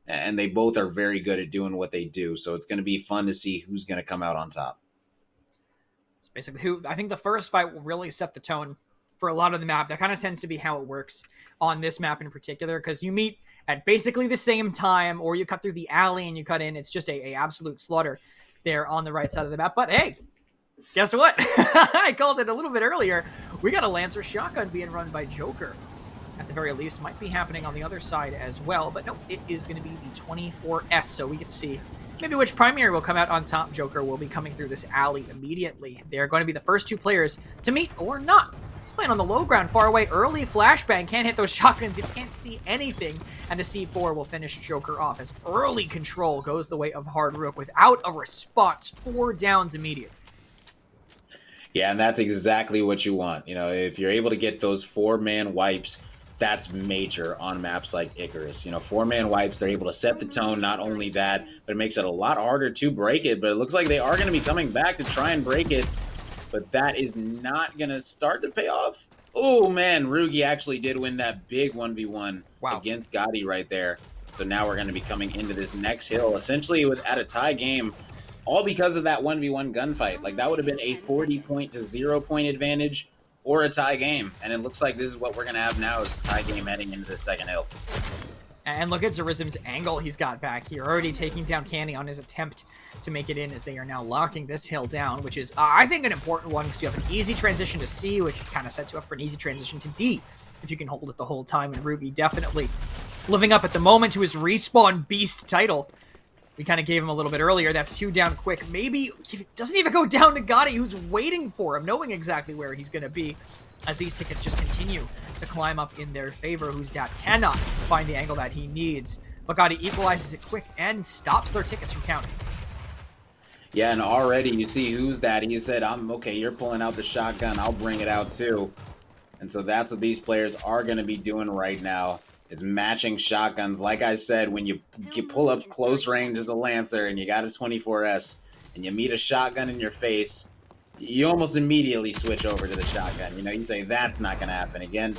and they both are very good at doing what they do. So it's going to be fun to see who's going to come out on top. It's basically I think the first fight will really set the tone for a lot of the map. That kind of tends to be how it works on this map in particular, because you meet at basically the same time, or you cut through the alley and you cut in. It's just a absolute slaughter there on the right side of the map. But hey, guess what? I called it a little bit earlier. We got a Lancer shotgun being run by Joker. At the very least, might be happening on the other side as well. But no, it is going to be the 24S. So we get to see maybe which primary will come out on top. Joker will be coming through this alley immediately. They're going to be the first two players to meet or not. He's playing on the low ground, far away, early flashbang, can't hit those shotguns, you can't see anything, and the C4 will finish Joker off as early control goes the way of Hard Rook without a response. 4 downs immediate. Yeah, and that's exactly what you want. You know, if you're able to get those 4-man wipes, that's major on maps like Icarus. You know, 4-man wipes, they're able to set the tone. Not only that, but it makes it a lot harder to break it. But it looks like they are going to be coming back to try and break it. But that is not going to start to pay off. Oh, man, Rugi actually did win that big 1v1 against Gotti right there. So now we're going to be coming into this next hill, essentially at a tie game, all because of that 1v1 gunfight. Like, that would have been a 40-point to 0-point advantage or a tie game. And it looks like this is what we're going to have now, is a tie game heading into the second hill. And look at Zerism's angle he's got back here, already taking down Canny on his attempt to make it in, as they are now locking this hill down, which is, I think, an important one, because you have an easy transition to C, which kind of sets you up for an easy transition to D, if you can hold it the whole time. And Rugi definitely living up at the moment to his Respawn Beast title. We kind of gave him a little bit earlier. That's 2 down quick. Maybe he doesn't even go down to Gotti, who's waiting for him, knowing exactly where he's going to be, as these tickets just continue to climb up in their favor. Who's that cannot find the angle that he needs. But Gotti equalizes it quick and stops their tickets from counting. Yeah, and already you see Who's That. He said, okay, you're pulling out the shotgun, I'll bring it out too. And so that's what these players are going to be doing right now, is matching shotguns. Like I said, when you pull up close range as a Lancer and you got a 24S and you meet a shotgun in your face, you almost immediately switch over to the shotgun. You know, you say, that's not going to happen again.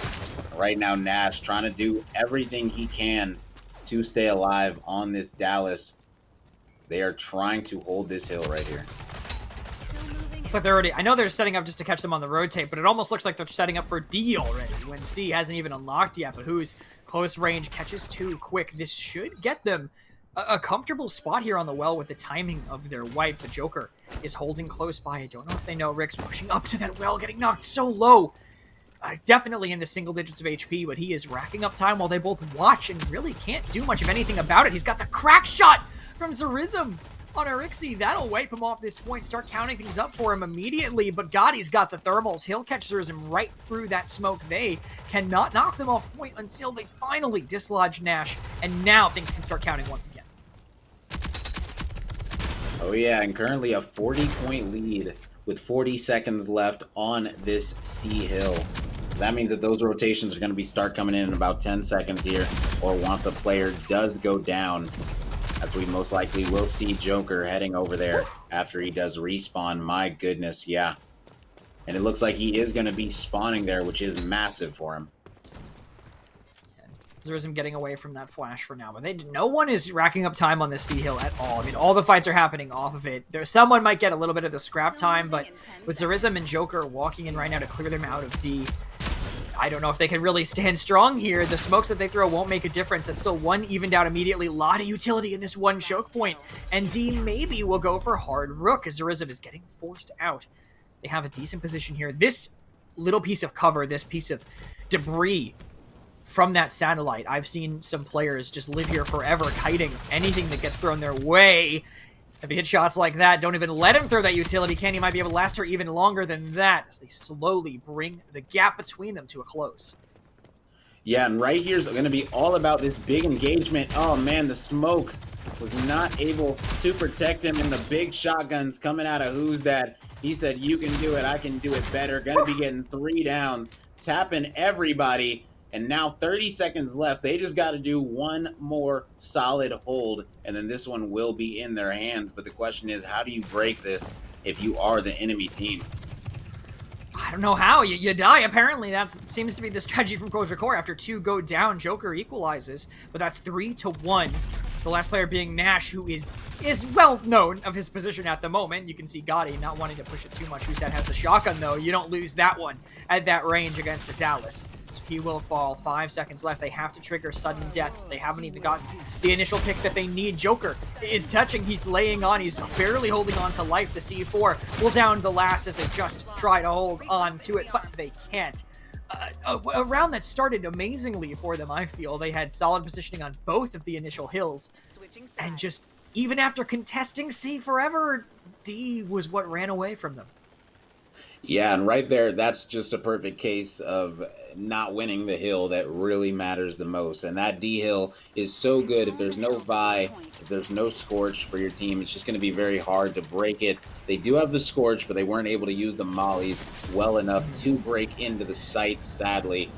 Right now, Nash trying to do everything he can to stay alive on this Dallas. They are trying to hold this hill right here. Looks like they're already, I know they're setting up just to catch them on the rotate, but it almost looks like they're setting up for D already, when C hasn't even unlocked yet. But Who's close range, catches 2 quick. This should get them a comfortable spot here on the well with the timing of their wipe. The Joker is holding close by. I don't know if they know Rick's pushing up to that well, getting knocked so low. Definitely in the single digits of HP, but he is racking up time while they both watch and really can't do much of anything about it. He's got the crack shot from Zerism on Erixi. That'll wipe him off this point, start counting things up for him immediately, but Gotti's got the thermals. He'll catch Zerism right through that smoke. They cannot knock them off point until they finally dislodge Nash, and now things can start counting once again. Oh yeah, and currently a 40-point lead with 40 seconds left on this C hill. So that means that those rotations are going to start coming in about 10 seconds here, or once a player does go down, as we most likely will see Joker heading over there after he does respawn. My goodness, yeah. And it looks like he is going to be spawning there, which is massive for him. Zerism getting away from that flash for now, but no one is racking up time on this C hill at all. I mean, all the fights are happening off of it. Someone might get a little bit of the scrap time, but with Zerism and Joker walking in right now to clear them out of D, I don't know if they can really stand strong here. The smokes that they throw won't make a difference. That's still one evened out immediately. A lot of utility in this one choke point. And D maybe will go for Hard Rook as Zerism is getting forced out. They have a decent position here. This little piece of cover, this piece of debris from that satellite, I've seen some players just live here forever, kiting anything that gets thrown their way. If he hit shots like that, don't even let him throw that utility. Kenny might be able to last her even longer than that, as they slowly bring the gap between them to a close. Yeah, and right here's going to be all about this big engagement. Oh man, the smoke was not able to protect him, and the big shotguns coming out of Who's That. He said, you can do it, I can do it better. Going to be getting 3 downs, tapping everybody. And now 30 seconds left. They just got to do one more solid hold, and then this one will be in their hands. But the question is, how do you break this if you are the enemy team? I don't know how. You die. Apparently, that seems to be the strategy from Cordial Corp. After 2 go down, Joker equalizes, but that's 3-1. The last player being Nash, who is well known of his position at the moment. You can see Gotti not wanting to push it too much. Who's That has the shotgun, though. You don't lose that one at that range against a Dallas. So he will fall. 5 seconds left. They have to trigger sudden death. They haven't even gotten the initial pick that they need. Joker is touching. He's laying on. He's barely holding on to life. The C4 will down the last as they just try to hold on to it, but they can't. A round that started amazingly for them, I feel. They had solid positioning on both of the initial hills and just even after contesting C forever, D was what ran away from them. Yeah, and right there, that's just a perfect case of not winning the hill that really matters the most. And that D hill is so good. If there's no Vi, if there's no Scorch for your team, it's just going to be very hard to break it. They do have the Scorch, but they weren't able to use the mollies well enough to break into the site, sadly.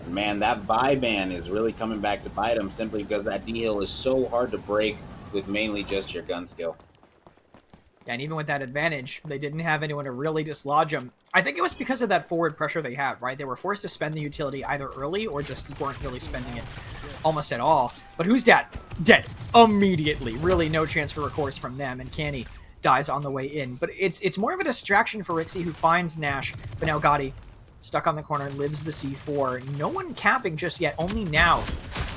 And man, that Vi ban is really coming back to bite them simply because that D hill is so hard to break with mainly just your gun skill. Yeah, and even with that advantage, they didn't have anyone to really dislodge them. I think it was because of that forward pressure they had, right? They were forced to spend the utility either early or just weren't really spending it almost at all. But who's dead? Dead immediately. Really no chance for recourse from them, and Canny dies on the way in. But it's more of a distraction for Rixie, who finds Nash, but now Gotti, stuck on the corner, lives the C4. No one capping just yet, only now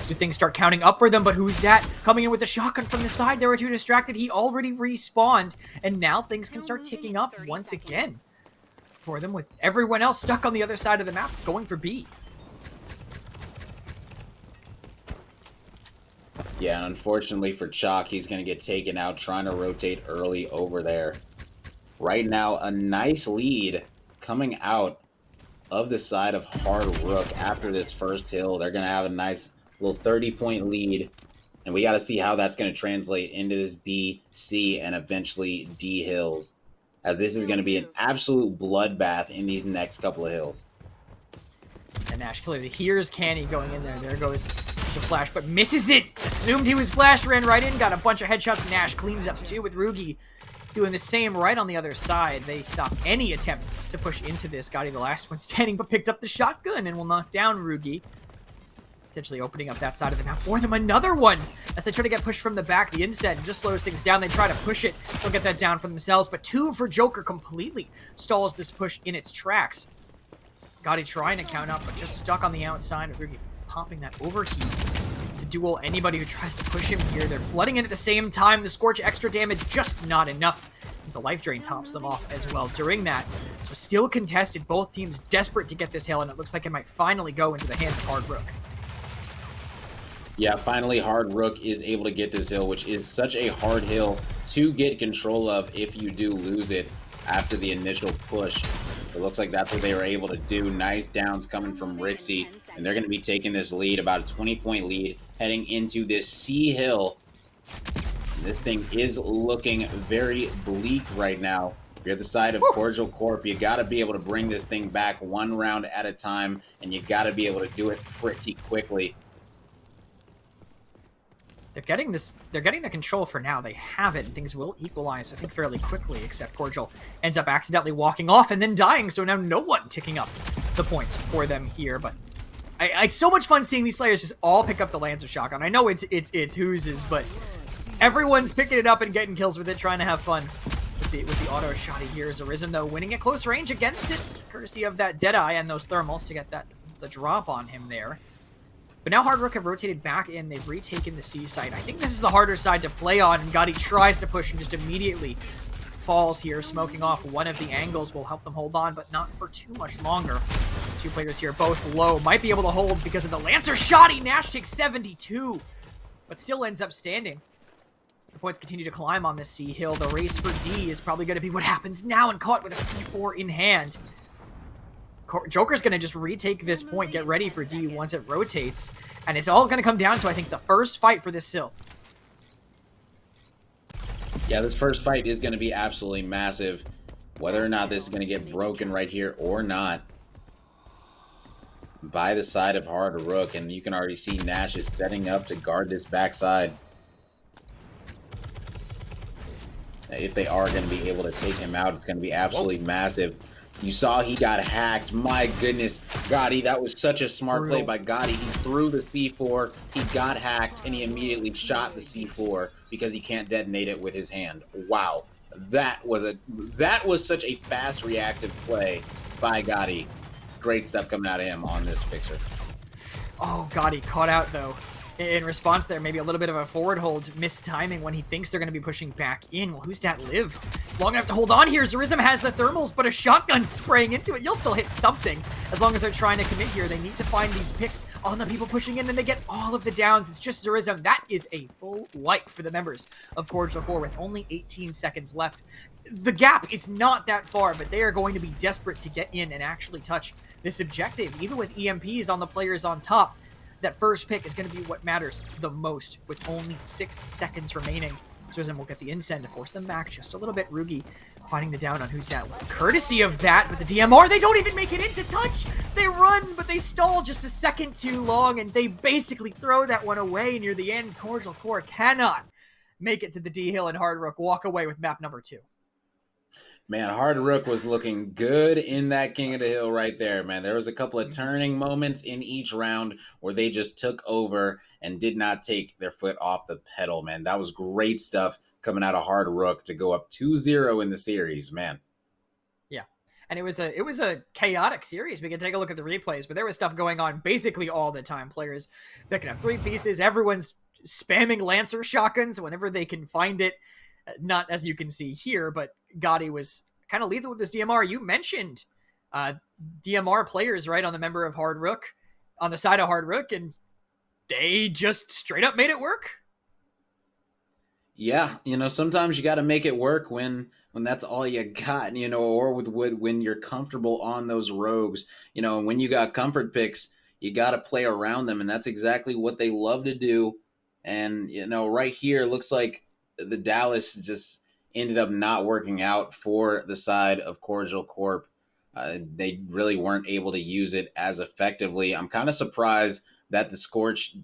do things start counting up for them, but who's that? Coming in with the shotgun from the side, they were too distracted. He already respawned, and now things can start ticking up once again for them, with everyone else stuck on the other side of the map going for B. Yeah, unfortunately for Chalk, he's going to get taken out trying to rotate early over there. Right now, a nice lead coming out of the side of Hard Rook after this first hill. They're going to have a nice little 30-point lead, and we got to see how that's going to translate into this B, C, and eventually D hills, as this is going to be an absolute bloodbath in these next couple of hills. And Nash clearly hears Canny going in there. There goes the flash, but misses it. Assumed he was flashed, ran right in, got a bunch of headshots. Nash cleans up too, with Rugi doing the same right on the other side. They stop any attempt to push into this. Gotti, the last one standing, but picked up the shotgun and will knock down Rugi, potentially opening up that side of the map for them. Another one as they try to get pushed from the back. The inset just slows things down. They try to push it. They'll get that down for themselves, but two for Joker completely stalls this push in its tracks. Gotti trying to count up, but just stuck on the outside. Rugi popping that overheat to duel anybody who tries to push him here. They're flooding in at the same time. The Scorch extra damage, just not enough. The life drain tops them off as well during that. So still contested, both teams desperate to get this hill, and it looks like it might finally go into the hands of Hard Rook. Yeah, finally Hard Rook is able to get this hill, which is such a hard hill to get control of if you do lose it after the initial push. It looks like that's what they were able to do. Nice downs coming from Rixie, and they're going to be taking this lead, about a 20-point lead, heading into this C hill. This thing is looking very bleak right now. If you're the side of Cordial Corp, you got to be able to bring this thing back one round at a time, and you got to be able to do it pretty quickly. They're getting the control for now. They have it, and things will equalize, I think, fairly quickly, except Cordial ends up accidentally walking off and then dying, so now no one ticking up the points for them here. But it's so much fun seeing these players just all pick up the Lancer shotgun. I know it's whose's, but everyone's picking it up and getting kills with it, trying to have fun with the auto shotty here. As Arisen, though, winning at close range against it, courtesy of that Deadeye and those thermals to get the drop on him there. But now Hard Rook have rotated back in. They've retaken the C site. I think this is the harder side to play on, and Gotti tries to push and just immediately falls here, smoking off one of the angles. Will help them hold on, but not for too much longer. Two players here, both low. Might be able to hold because of the Lancer shotty. Nash takes 72, but still ends up standing. As the points continue to climb on this C hill, the race for D is probably going to be what happens now, and caught with a C4 in hand. Joker's going to just retake this point, get ready for D once it rotates, and it's all going to come down to, I think, the first fight for this sill. Yeah, this first fight is going to be absolutely massive, whether or not this is going to get broken right here or not, by the side of Hard Rook, and you can already see Nash is setting up to guard this backside. If they are going to be able to take him out, it's going to be absolutely massive. You saw he got hacked. My goodness, Gotti, that was such a smart play by Gotti. He threw the C4, he got hacked, and he immediately shot the C4 because he can't detonate it with his hand. Wow, that was such a fast reactive play by Gotti. Great stuff coming out of him on this fixer. Oh, Gotti caught out, though. in response there, maybe a little bit of a forward hold, mistiming when he thinks they're going to be pushing back in. Well, who's that live long enough to hold on here? Zerism has the thermals, but a shotgun spraying into it. You'll still hit something as long as they're trying to commit here. They need to find these picks on the people pushing in, and they get all of the downs. It's just Zerism. That is a full wipe for the members of Cordial Corp with only 18 seconds left. The gap is not that far, but they are going to be desperate to get in and actually touch this objective. Even with EMPs on the players on top, that first pick is going to be what matters the most with only 6 seconds remaining. Zerism will get the insend to force them back just a little bit. Rugi finding the down on who's that. Courtesy of that with the DMR, they don't even make it into touch. They run, but they stall just a second too long, and they basically throw that one away near the end. Cordial Corp cannot make it to the D Hill, and Hard Rook walk away with map number 2. Man, Hard Rook was looking good in that King of the Hill right there, man. There was a couple of turning moments in each round where they just took over and did not take their foot off the pedal, man. That was great stuff coming out of Hard Rook to go up 2-0 in the series, man. Yeah. And it was a chaotic series. We can take a look at the replays, but there was stuff going on basically all the time. Players picking up 3 pieces, everyone's spamming Lancer shotguns whenever they can find it. Not as you can see here, but Gotti was kind of lethal with this DMR. You mentioned DMR players, right, on the member of Hard Rook, on the side of Hard Rook, and they just straight up made it work. Yeah, sometimes you got to make it work when that's all you got, or when you're comfortable on those rogues, and when you got comfort picks, you got to play around them, and that's exactly what they love to do. And, right here, looks like the Dallas just ended up not working out for the side of Cordial Corp. They really weren't able to use it as effectively. I'm kind of surprised that the Scorch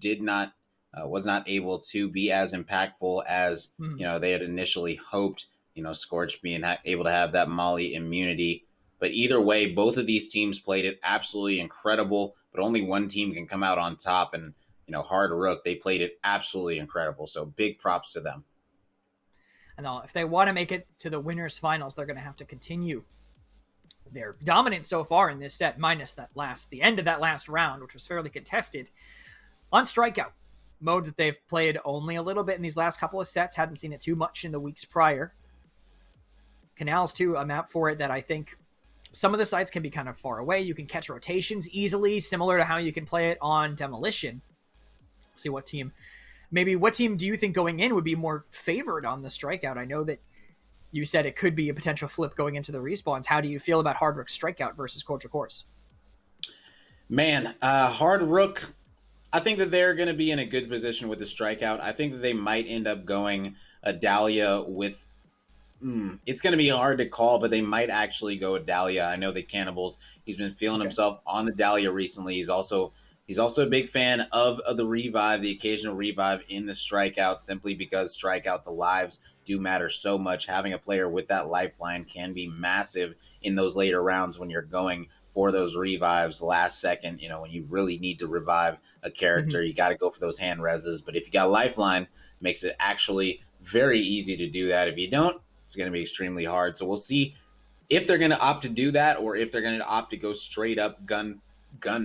was not able to be as impactful as they had initially hoped. Scorch being able to have that Molly immunity. But either way, both of these teams played it absolutely incredible. But only one team can come out on top, and Hard Rook, they played it absolutely incredible. So big props to them. And if they want to make it to the winners finals, they're going to have to continue their dominance so far in this set, minus the end of that last round, which was fairly contested, on strikeout mode that they've played only a little bit in these last couple of sets. Hadn't seen it too much in the weeks prior. Canals too, a map for it that I think some of the sites can be kind of far away. You can catch rotations easily, similar to how you can play it on Demolition. See what team do you think going in would be more favored on the strikeout? I know that you said it could be a potential flip going into the respawns. How do you feel about Hard Rook's strikeout versus Cordial Corp's? Man, Hard Rook, I think that they're going to be in a good position with the strikeout. I think that they might end up going a Dahlia with... it's going to be hard to call, but they might actually go a Dahlia. I know that Cannibals, he's been feeling himself on the Dahlia recently. He's also a big fan of the revive, the occasional revive in the strikeout, simply because strikeout, the lives do matter so much. Having a player with that lifeline can be massive in those later rounds when you're going for those revives last second. When you really need to revive a character, you got to go for those hand reses. But if you got a lifeline, it makes it actually very easy to do that. If you don't, it's going to be extremely hard. So we'll see if they're going to opt to do that, or if they're going to opt to go straight up gun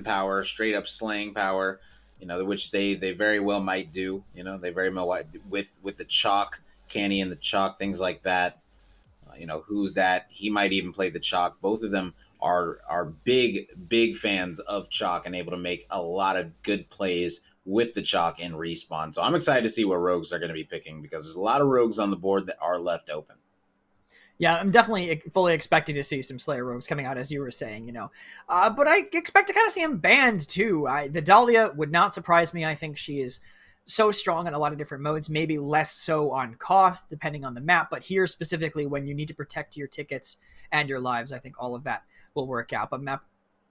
power, straight up slaying power, which they very well might do. They very well might, with the chalk, Canny and the chalk, things like that. Who's that? He might even play the chalk. Both of them are big fans of chalk and able to make a lot of good plays with the chalk in respawn. So I'm excited to see what rogues they're going to be picking, because there's a lot of rogues on the board that are left open. Yeah, I'm definitely fully expecting to see some Slayer rogues coming out, as you were saying, but I expect to kind of see them banned too. The Dahlia would not surprise me. I think she is so strong in a lot of different modes, maybe less so on Koth, depending on the map, but here specifically when you need to protect your tickets and your lives, I think all of that will work out. But map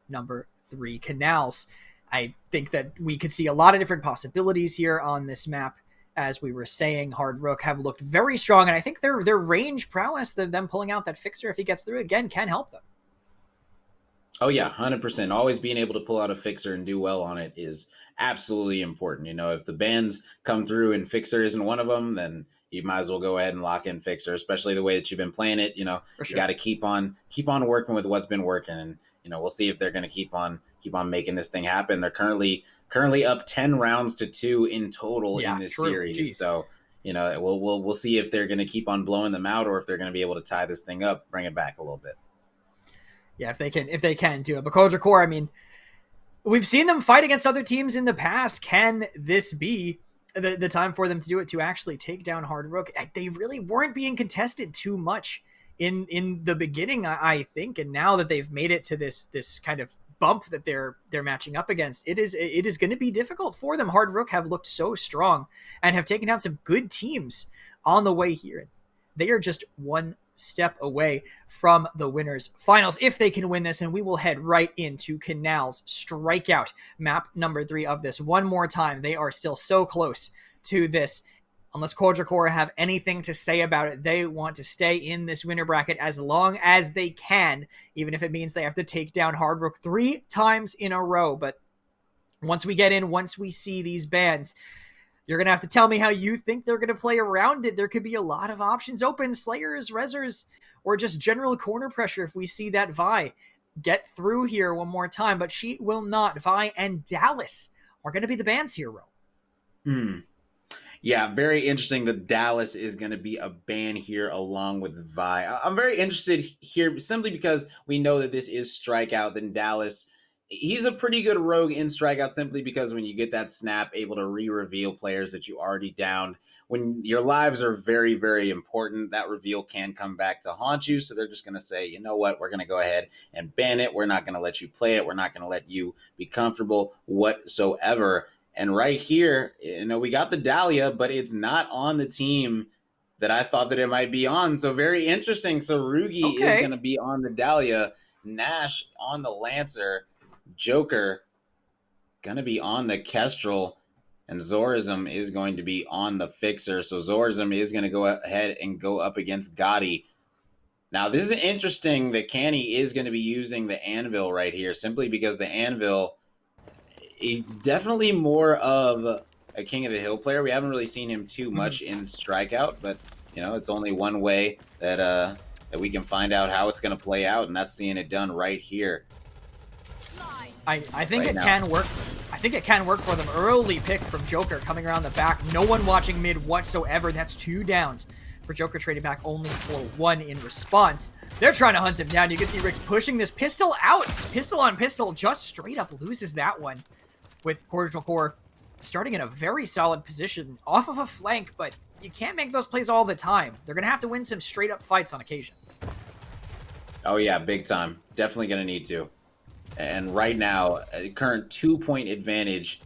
number 3, Canals, I think that we could see a lot of different possibilities here on this map. As we were saying, Hard Rook have looked very strong, and I think their range prowess, them pulling out that fixer if he gets through again, can help them. Oh yeah, 100%. Always being able to pull out a fixer and do well on it is absolutely important. You know, if the bans come through and fixer isn't one of them, then you might as well go ahead and lock in fixer, especially the way that you've been playing it. You know, For you sure. got to keep on working with what's been working, and you know, we'll see if they're going to keep on making this thing happen. They're currently up 10 rounds to 2 in total Yeah, in this true. series. Jeez. So, you know, we'll see if they're going to keep on blowing them out or if they're going to be able to tie this thing up, bring it back a little bit. Yeah, if they can do it. But Cordial Corp, I mean, we've seen them fight against other teams in the past. Can this be the time for them to do it, to actually take down Hard Rook? They really weren't being contested too much in the beginning, I think, and now that they've made it to this kind of bump that they're matching up against, it is going to be difficult for them. Hard Rook have looked so strong and have taken down some good teams on the way here. They are just one step away from the winners finals if they can win this, and we will head right into Canal's strikeout, map number 3 of this. One more time, they are still so close to this. Unless Cordial Corp have anything to say about it, they want to stay in this winner bracket as long as they can, even if it means they have to take down Hard Rook 3 times in a row. But once we see these bans, you're going to have to tell me how you think they're going to play around it. There could be a lot of options open, Slayers, Rezzers, or just general corner pressure if we see that Vi get through here one more time, but she will not. Vi and Dallas are going to be the bans here, Ro. Yeah, very interesting that Dallas is going to be a ban here along with Vi. I'm very interested here simply because we know that this is strikeout. Then Dallas, he's a pretty good rogue in strikeout simply because when you get that snap, able to re-reveal players that you already downed. When your lives are very, very important, that reveal can come back to haunt you. So they're just going to say, you know what, we're going to go ahead and ban it. We're not going to let you play it. We're not going to let you be comfortable whatsoever. And right here, you know, we got the Dahlia, but it's not on the team that I thought that it might be on. So very interesting. So Rugi is going to be on the Dahlia, Nash on the Lancer, Joker going to be on the Kestrel, and Zorism is going to be on the Fixer. So Zorism is going to go ahead and go up against Gotti. Now, this is interesting that Canny is going to be using the Anvil right here, simply because the Anvil, he's definitely more of a King of the Hill player. We haven't really seen him too much in strikeout, but you know, it's only one way that we can find out how it's going to play out, and that's seeing it done right here. I think it can work. I think it can work for them. Early pick from Joker coming around the back. No one watching mid whatsoever. That's 2 downs for Joker, trading back only for 1 in response. They're trying to hunt him down. You can see Rick's pushing this pistol out. Pistol on pistol, just straight up loses that one, with Cordial Corp starting in a very solid position off of a flank, but you can't make those plays all the time. They're going to have to win some straight up fights on occasion. Oh yeah, big time. Definitely going to need to. And right now, a current 2-point advantage.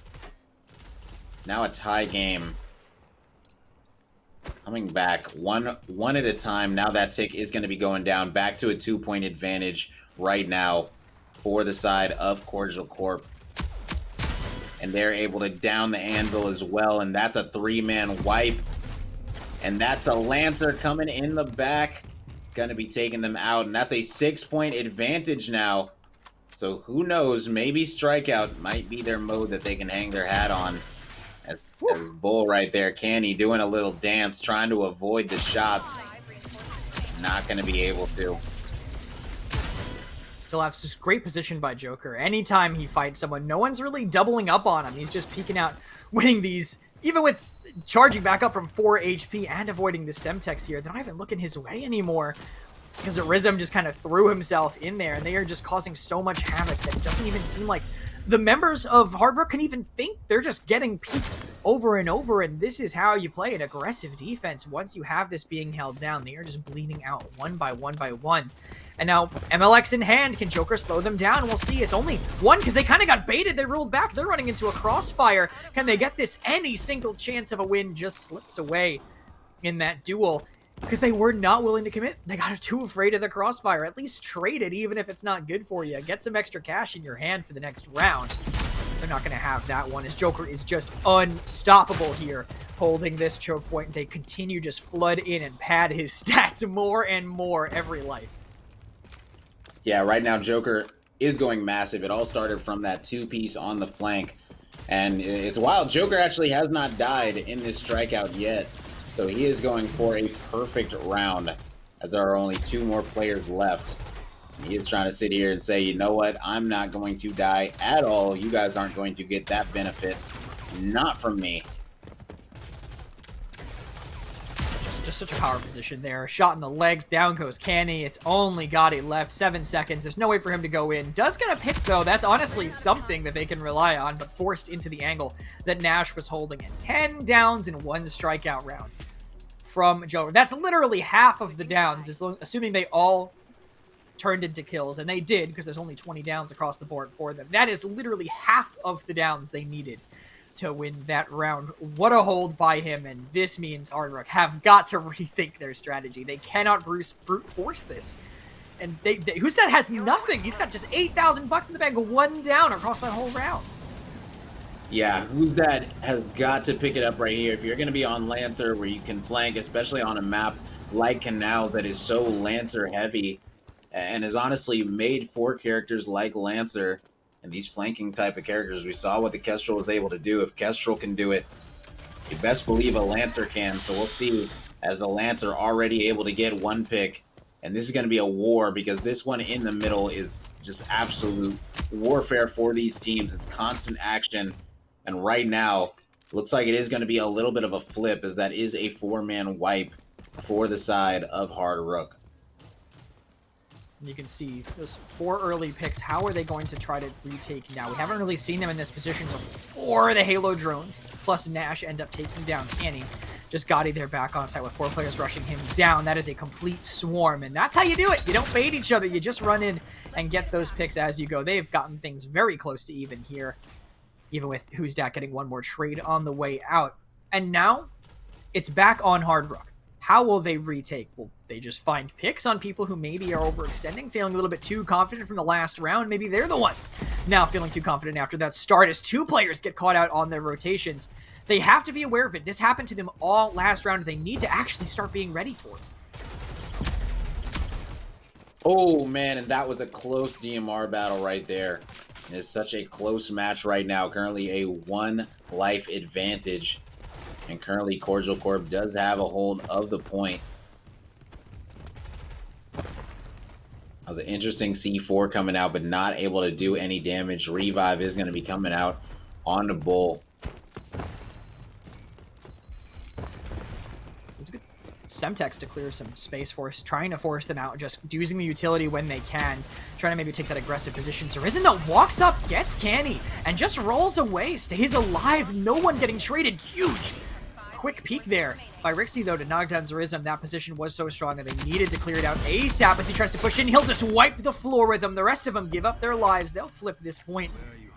Now a tie game. Coming back one at a time. Now that tick is going to be going down. Back to a 2-point advantage right now for the side of Cordial Corp. And they're able to down the Anvil as well. And that's a 3-man wipe. And that's a Lancer coming in the back. Going to be taking them out. And that's a 6-point advantage now. So who knows? Maybe strikeout might be their mode that they can hang their hat on. As Bull right there, Canny doing a little dance, trying to avoid the shots. Not going to be able to. Still have this great position by Joker. Anytime he fights someone, no one's really doubling up on him. He's just peeking out, winning these, even with charging back up from 4 HP and avoiding the Semtex here. They're not even looking his way anymore, because Rizm just kind of threw himself in there, and they are just causing so much havoc that it doesn't even seem like the members of Hard Rook can even think. They're just getting peeked over and over, and this is how you play an aggressive defense. Once you have this being held down, they are just bleeding out one by one by one. And now, MLX in hand, can Joker slow them down? We'll see. It's only 1, because they kind of got baited. They rolled back. They're running into a crossfire. Can they get this? Any single chance of a win just slips away in that duel, because they were not willing to commit. They got too afraid of the crossfire. At least trade it, even if it's not good for you. Get some extra cash in your hand for the next round. They're not going to have that one, as Joker is just unstoppable here, holding this choke point. They continue just flood in and pad his stats more and more every life. Yeah, right now Joker is going massive. It all started from that 2-piece on the flank. And it's wild. Joker actually has not died in this strikeout yet. So he is going for a perfect round, as there are only 2 more players left. And he is trying to sit here and say, you know what? I'm not going to die at all. You guys aren't going to get that benefit. Not from me. Just such a power position there. Shot in the legs. Down goes Canny. It's only Gotti left. 7 seconds. There's no way for him to go in. Does get a pick, though. That's honestly something that they can rely on, but forced into the angle that Nash was holding in. 10 downs in 1 strikeout round from Joker. That's literally half of the downs, assuming they all turned into kills, and they did, because there's only 20 downs across the board for them. That is literally half of the downs they needed to win that round. What a hold by him, and this means Hard Rook have got to rethink their strategy. They cannot brute force this. And Husted has nothing. He's got just 8,000 bucks in the bank, 1 down across that whole round. Yeah, Husted has got to pick it up right here. If you're going to be on Lancer where you can flank, especially on a map like Canals that is so Lancer heavy and is honestly made for characters like Lancer, and these flanking type of characters, we saw what the Kestrel was able to do. If Kestrel can do it, you best believe a Lancer can. So we'll see, as the Lancer already able to get 1 pick. And this is going to be a war, because this one in the middle is just absolute warfare for these teams. It's constant action. And right now, looks like it is going to be a little bit of a flip, as that is a 4-man wipe for the side of Hard Rook. You can see those 4 early picks. How are they going to try to retake now? We haven't really seen them in this position before the Halo drones, plus Nash end up taking down Canny. Just Gotti there back on site with 4 players rushing him down. That is a complete swarm, and that's how you do it. You don't bait each other. You just run in and get those picks as you go. They've gotten things very close to even here, even with Husted getting 1 more trade on the way out. And now it's back on Hard Rook. How will they retake? Will they just find picks on people who maybe are overextending, feeling a little bit too confident from the last round? Maybe they're the ones now feeling too confident after that start, as 2 players get caught out on their rotations. They have to be aware of it. This happened to them all last round. They need to actually start being ready for it. Oh, man, and that was a close DMR battle right there. It's such a close match right now. Currently a 1 life advantage. And currently Cordial Corp does have a hold of the point. That was an interesting C4 coming out, but not able to do any damage. Revive is going to be coming out on the Bull. It's a good Semtex to clear some space for us, trying to force them out, just using the utility when they can, trying to maybe take that aggressive position. Zerizim though walks up, gets Canny, and just rolls away, stays alive, no one getting traded. Huge quick peek there by Rixie, though, to knock down Zerizim. That position was so strong that they needed to clear it out ASAP. As he tries to push in, he'll just wipe the floor with them. The rest of them give up their lives. They'll flip this point.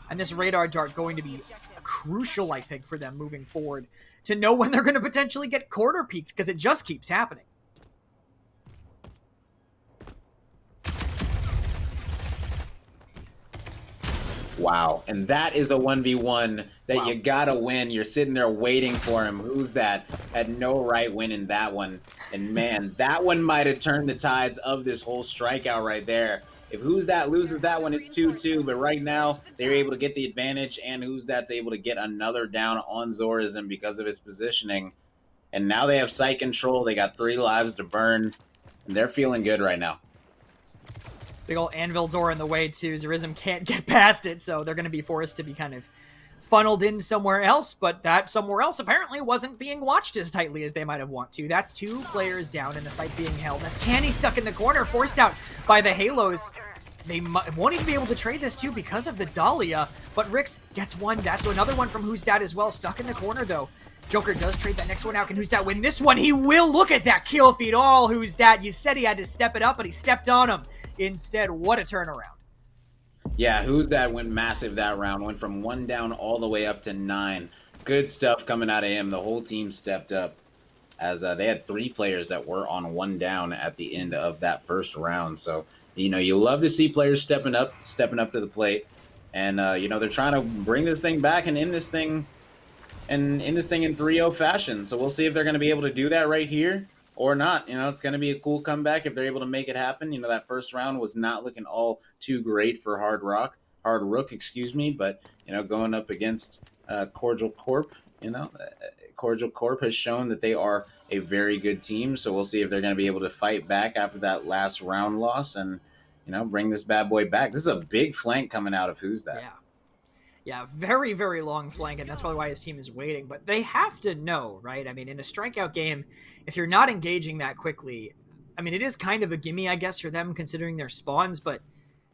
And this radar dart going to be crucial, I think, for them moving forward, to know when they're going to potentially get corner peaked, because it just keeps happening. Wow. And that is a 1v1 that you gotta win. You're sitting there waiting for him. Who's that? Had no right winning that one. And man, that one might have turned the tides of this whole strikeout right there. If Who's That loses that one, it's 2-2. But right now, they're able to get the advantage, and Who's That's able to get another down on Zorism because of his positioning. And now they have site control. They got 3 lives to burn, and they're feeling good right now. Big ol' anvil door in the way, too. Zerizim can't get past it, so they're going to be forced to be kind of funneled in somewhere else, but that somewhere else apparently wasn't being watched as tightly as they might have want to. That's 2 players down and the site being held. That's Canny stuck in the corner, forced out by the Halos. They won't even be able to trade this, too, because of the Dahlia, but Rix gets 1. That's another one from Who's Dat as well, stuck in the corner, though. Joker does trade that next one out. Can Who's Dat win this one? He will. Look at that kill feed. All Who's Dat. You said he had to step it up, but he stepped on him. Instead, what a turnaround. Yeah, Who's That went massive that round. Went from 1 down all the way up to 9. Good stuff coming out of him. The whole team stepped up, as they had 3 players that were on 1 down at the end of that first round. So, you know, you love to see players stepping up to the plate. And, you know, they're trying to bring this thing back and end this thing in 3-0 fashion. So we'll see if they're going to be able to do that right here. or not. It's going to be a cool comeback if they're able to make it happen. That first round was not looking all too great for Hard Rook, excuse me, but going up against Cordial Corp, Cordial Corp has shown that they are a very good team. So we'll see if they're going to be able to fight back after that last round loss and bring this bad boy back. This is a big flank coming out of Who's That. Yeah, very, very long flank, and that's probably why his team is waiting. But they have to know, right? I mean, in a strikeout game, if you're not engaging that quickly, I mean, it is kind of a gimme, I guess, for them considering their spawns, but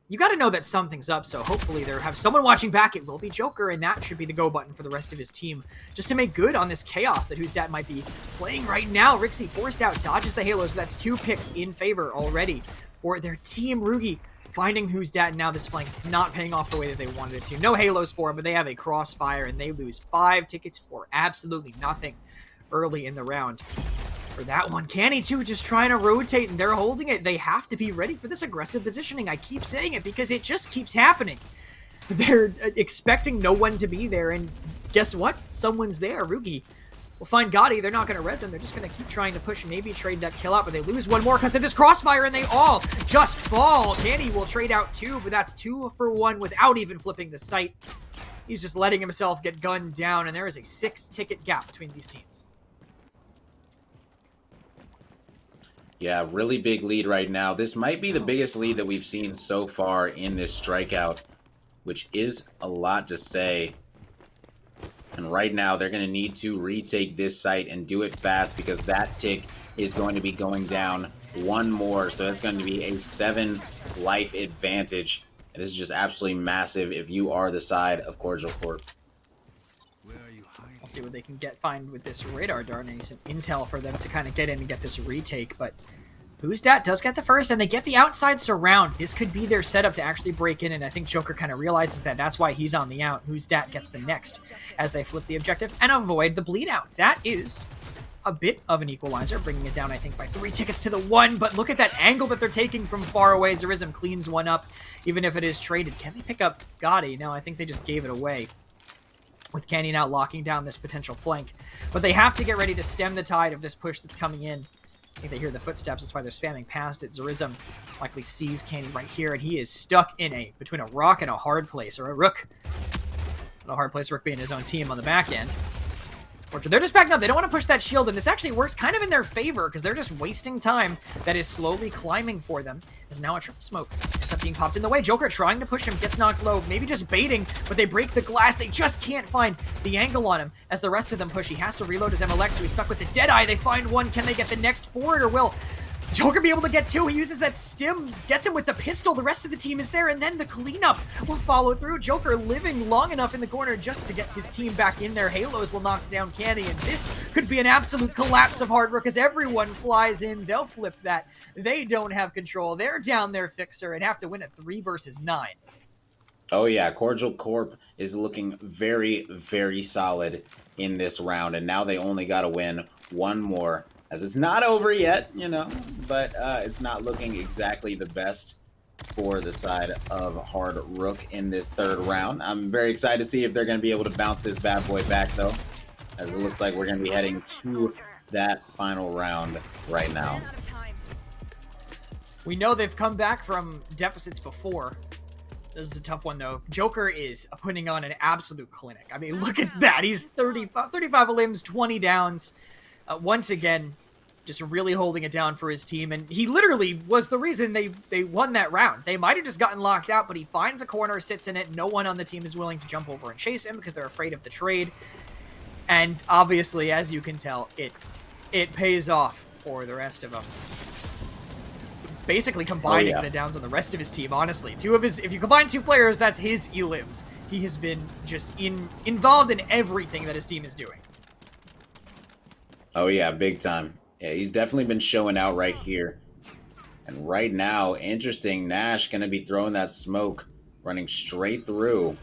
you got to know that something's up, so hopefully they have someone watching back. It will be Joker, and that should be the go button for the rest of his team, just to make good on this chaos that Who's Dat might be playing right now. Rixie forced out, dodges the Halos, but that's 2 picks in favor already for their team. Rugi finding Who's Dat, now this flank not paying off the way that they wanted it to. No Halos for him, but they have a crossfire, and they lose 5 tickets for absolutely nothing early in the round. For that one, Canny too, just trying to rotate, and they're holding it. They have to be ready for this aggressive positioning. I keep saying it because it just keeps happening. They're expecting no one to be there, and guess what? Someone's there. Rugi will find Gotti. They're not going to res him. They're just going to keep trying to push and maybe trade that kill out, but they lose one more because of this crossfire, and they all just fall. Canny will trade out 2, but that's 2 for 1 without even flipping the sight. He's just letting himself get gunned down, and there is a 6-ticket gap between these teams. Yeah, really big lead right now. This might be the biggest lead that we've seen so far in this strikeout, which is a lot to say. And right now, they're going to need to retake this site and do it fast because that tick is going to be going down 1 more. So that's going to be a 7 life advantage. And this is just absolutely massive if you are the side of Cordial Corp. We'll see what they can find with this radar dart. And some intel for them to kind of get in and get this retake. But Who's Dat does get the first, and they get the outside surround. This could be their setup to actually break in, and I think Joker kind of realizes that. That's why he's on the out. Who's Dat gets the next as they flip the objective and avoid the bleed out. That is a bit of an equalizer, bringing it down, I think, by 3 tickets to the 1. But look at that angle that they're taking from far away. Zerism cleans one up, even if it is traded. Can they pick up Gotti? No, I think they just gave it away, with Candy now locking down this potential flank. But they have to get ready to stem the tide of this push that's coming in. I think they hear the footsteps, that's why they're spamming past it. Zerism likely sees Candy right here, and he is stuck in between a rock and a hard place, or a Rook. A hard place, Rook being his own team on the back end. They're just backing up. They don't want to push that shield, and this actually works kind of in their favor because they're just wasting time that is slowly climbing for them. As now a triple smoke ends up being popped in the way. Joker trying to push him, gets knocked low, maybe just baiting, but they break the glass. They just can't find the angle on him as the rest of them push. He has to reload his MLX, so he's stuck with the Deadeye. They find one. Can they get the next forward, or will Joker be able to get 2? He uses that stim, gets him with the pistol. The rest of the team is there, and then the cleanup will follow through. Joker living long enough in the corner just to get his team back in there. Halos will knock down Candy, and this could be an absolute collapse of Hard Rook as everyone flies in. They'll flip that. They don't have control. They're down their fixer and have to win at 3 versus 9. Oh yeah, Cordial Corp is looking very, very solid in this round, and now they only got to win 1 more. As it's not over yet, but it's not looking exactly the best for the side of Hard Rook in this 3rd round. I'm very excited to see if they're going to be able to bounce this bad boy back, though, as it looks like we're going to be heading to that final round right now. We know they've come back from deficits before. This is a tough one, though. Joker is putting on an absolute clinic. I mean, look at that. He's 35 limbs, 20 downs. Once again, just really holding it down for his team, and he literally was the reason they won that round. They might have just gotten locked out, but he finds a corner, sits in it. No one on the team is willing to jump over and chase him because they're afraid of the trade. And obviously, as you can tell, it pays off for the rest of them. Basically combining the downs on the rest of his team, honestly. If you combine 2 players, that's his elims. He has been just involved in everything that his team is doing. Oh yeah, big time. Yeah, he's definitely been showing out right here. And right now, interesting, Nash going to be throwing that smoke, running straight through.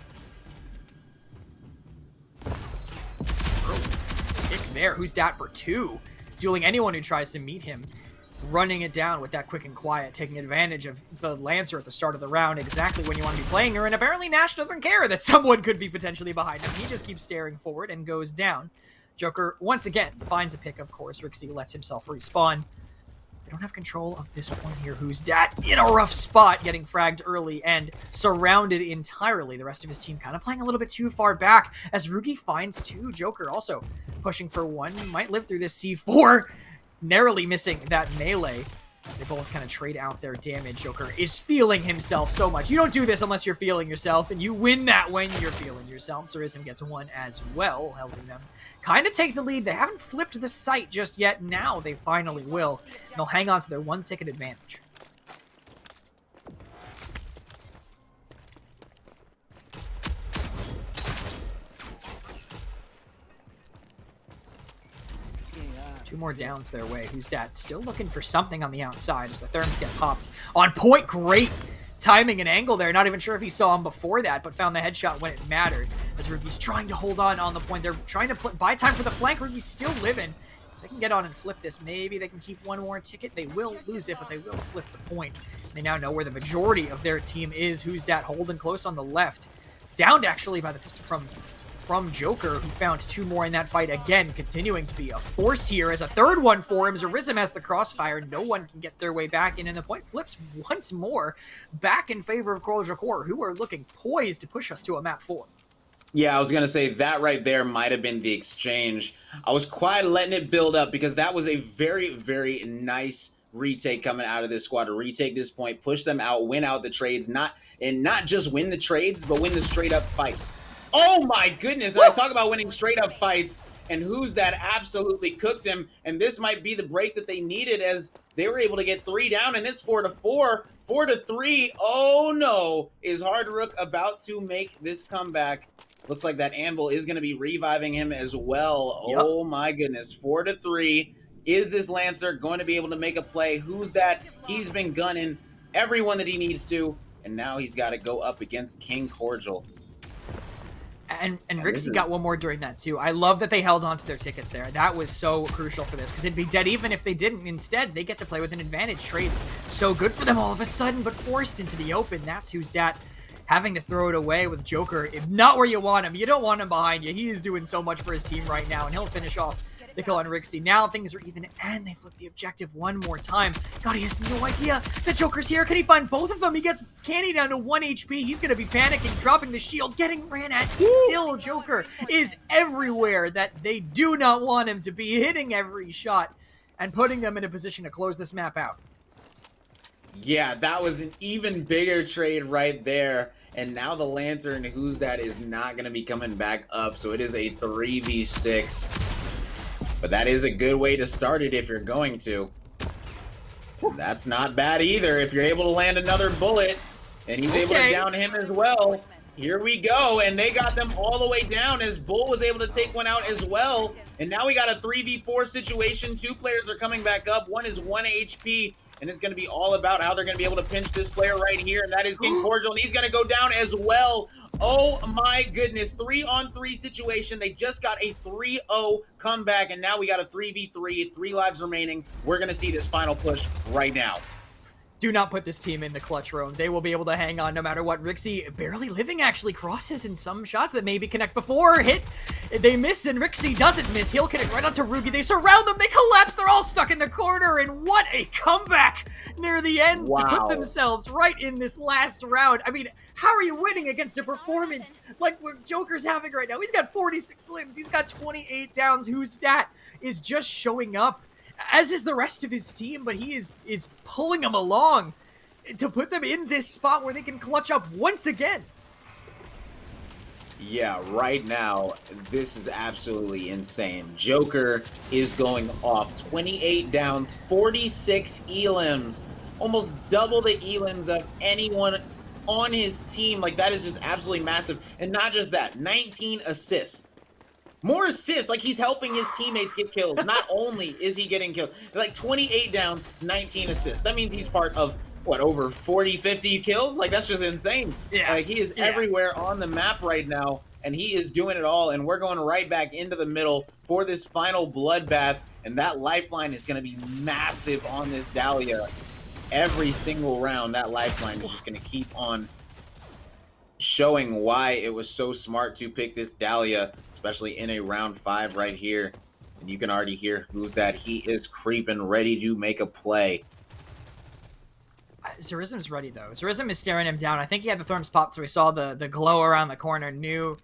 Pick there. Who's Dat for 2? Dueling anyone who tries to meet him. Running it down with that quick and quiet, taking advantage of the Lancer at the start of the round, exactly when you want to be playing her, and apparently Nash doesn't care that someone could be potentially behind him. He just keeps staring forward and goes down. Joker, once again, finds a pick, of course. Rixie lets himself respawn. They don't have control of this point here. Who's dat in a rough spot, getting fragged early and surrounded entirely. The rest of his team kind of playing a little bit too far back as Ruki finds two. Joker also pushing for one. Might live through this C4, narrowly missing that melee. They both kind of trade out their damage. Joker is feeling himself so much. You don't do this unless you're feeling yourself, and you win that when you're feeling yourself. Surism gets one as well, helping them kind of take the lead. They haven't flipped the site just yet. Now they finally will. They'll hang on to their one-ticket advantage. Two more downs their way. Who's dat? Still looking for something on the outside as the therms get popped. On point, great timing and angle there. Not even sure if he saw him before that, but found the headshot when it mattered. As Ruki's trying to hold on the point. They're trying to buy time for the flank. Ruki's still living. If they can get on and flip this, maybe they can keep one more ticket. They will lose it, but they will flip the point. They now know where the majority of their team is. Who's dat? Holding close on the left. Downed, actually, by the pistol from Joker, who found two more in that fight. Again, continuing to be a force here as a third one for him. Zerism has the crossfire. No one can get their way back in, and the point flips once more back in favor of Cordial Corp, who are looking poised to push us to a map 4. Yeah, I was going to say that right there might have been the exchange. I was quite letting it build up because that was a very, very nice retake coming out of this squad to retake this point, push them out, win out the trades, not just win the trades, but win the straight up fights. Oh my goodness, and I talk about winning straight up fights, and who's that absolutely cooked him, and this might be the break that they needed as they were able to get 3 down, and it's 4-4, 4-3. Oh no, is Hard Rook about to make this comeback? Looks like that Anvil is going to be reviving him as well. Yep. Oh my goodness, 4-3. Is this Lancer going to be able to make a play? Who's that? He's been gunning everyone that he needs to, and now he's got to go up against King Cordial. And Rixie got one more during that, too. I love that they held on to their tickets there. That was so crucial for this, because it'd be dead even if they didn't. Instead, they get to play with an advantage. Trades so good for them all of a sudden, but forced into the open. That's who's dat. Having to throw it away with Joker, if not where you want him. You don't want him behind you. He is doing so much for his team right now, and he'll finish off the kill on Rixie. Now things are even, and they flip the objective one more time. God, he has no idea that Joker's here. Can he find both of them? He gets Canny down to 1 HP. He's going to be panicking, dropping the shield, getting ran at. Still, Joker is everywhere that they do not want him to be, hitting every shot and putting them in a position to close this map out. Yeah, that was an even bigger trade right there. And now the Lantern, who's that, is not going to be coming back up. So it is a 3v6. But that is a good way to start it if you're going to. That's not bad either. If you're able to land another bullet, and he's able to down him as well. Here we go, and they got them all the way down as Bull was able to take one out as well. And now we got a 3v4 situation. 2 players are coming back up. One is 1 HP, and it's going to be all about how they're going to be able to pinch this player right here, and that is King Cordial, and he's going to go down as well. Oh my goodness, 3-on-3 situation. They just got a 3-0 comeback, and now we got a 3v3, 3 lives remaining. We're going to see this final push right now. Do not put this team in the clutch room. They will be able to hang on no matter what. Rixie barely living, actually crosses in some shots that maybe connect before. Hit. They miss, and Rixie doesn't miss. He'll connect right onto Ruki. They surround them. They collapse. They're all stuck in the corner, and what a comeback near the end to put themselves right in this last round. I mean, how are you winning against a performance like what Joker's having right now? He's got 46 limbs. He's got 28 downs. Whose stat is just showing up, as is the rest of his team, but he is pulling them along to put them in this spot where they can clutch up once again. Yeah, right now, this is absolutely insane. Joker is going off. 28 downs, 46 elims, almost double the elims of anyone on his team. Like, that is just absolutely massive. And not just that, 19 assists. More assists, like he's helping his teammates get kills. Not only is he getting killed, like 28 downs, 19 assists. That means he's part of, what, over 40, 50 kills? Like, that's just insane. Yeah. Like, he is everywhere on the map right now, and he is doing it all, and we're going right back into the middle for this final bloodbath, and that lifeline is going to be massive on this Dahlia. Every single round, that lifeline is just going to keep on showing why it was so smart to pick this Dahlia, especially in a round 5 right here. And you can already hear who's that. He is creeping, ready to make a play. Zerism's ready, though. Zerism is staring him down. I think he had the Thorns pop, so he saw the glow around the corner, knew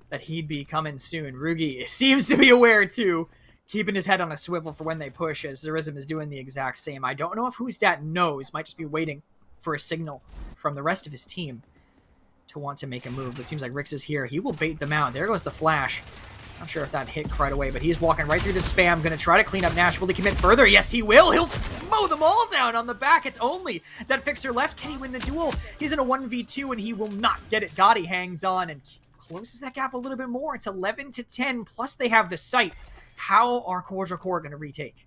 that he'd be coming soon. Rugi seems to be aware, too, keeping his head on a swivel for when they push, as Zerism is doing the exact same. I don't know if Who's Dat knows. Might just be waiting for a signal from the rest of his team to want to make a move. But it seems like Rix is here. He will bait them out. There goes the flash. Not sure if that hit right away, but he's walking right through the spam. Going to try to clean up Nash. Will he commit further? Yes, he will. He'll mow them all down on the back. It's only that Fixer left. Can he win the duel? He's in a 1v2, and he will not get it. Gotti hangs on and closes that gap a little bit more. It's 11-10, plus they have the sight. How are Cordial Corp going to retake?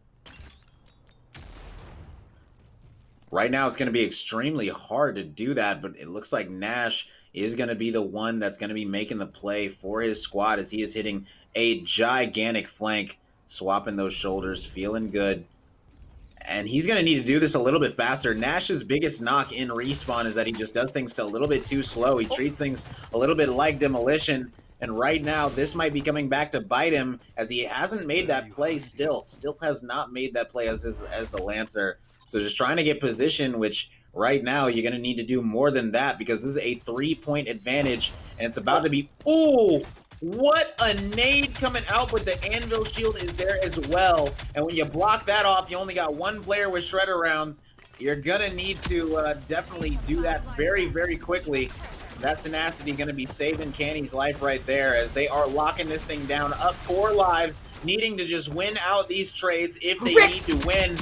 Right now, it's going to be extremely hard to do that, but it looks like Nash is going to be the one that's going to be making the play for his squad as he is hitting a gigantic flank, swapping those shoulders, feeling good. And he's going to need to do this a little bit faster. Nash's biggest knock in Respawn is that he just does things a little bit too slow. He treats things a little bit like Demolition. And right now, this might be coming back to bite him as he hasn't made that play still. Still has not made that play as the Lancer. So just trying to get position, which right now you're going to need to do more than that because this is a 3-point advantage. And it's about to be... Ooh! What a nade coming out, but the Anvil shield is there as well. And when you block that off, you only got one player with shredder rounds. You're going to need to definitely do that very, very quickly. That tenacity going to be saving Canny's life right there as they are locking this thing down, up 4 lives, needing to just win out these trades if they need to win.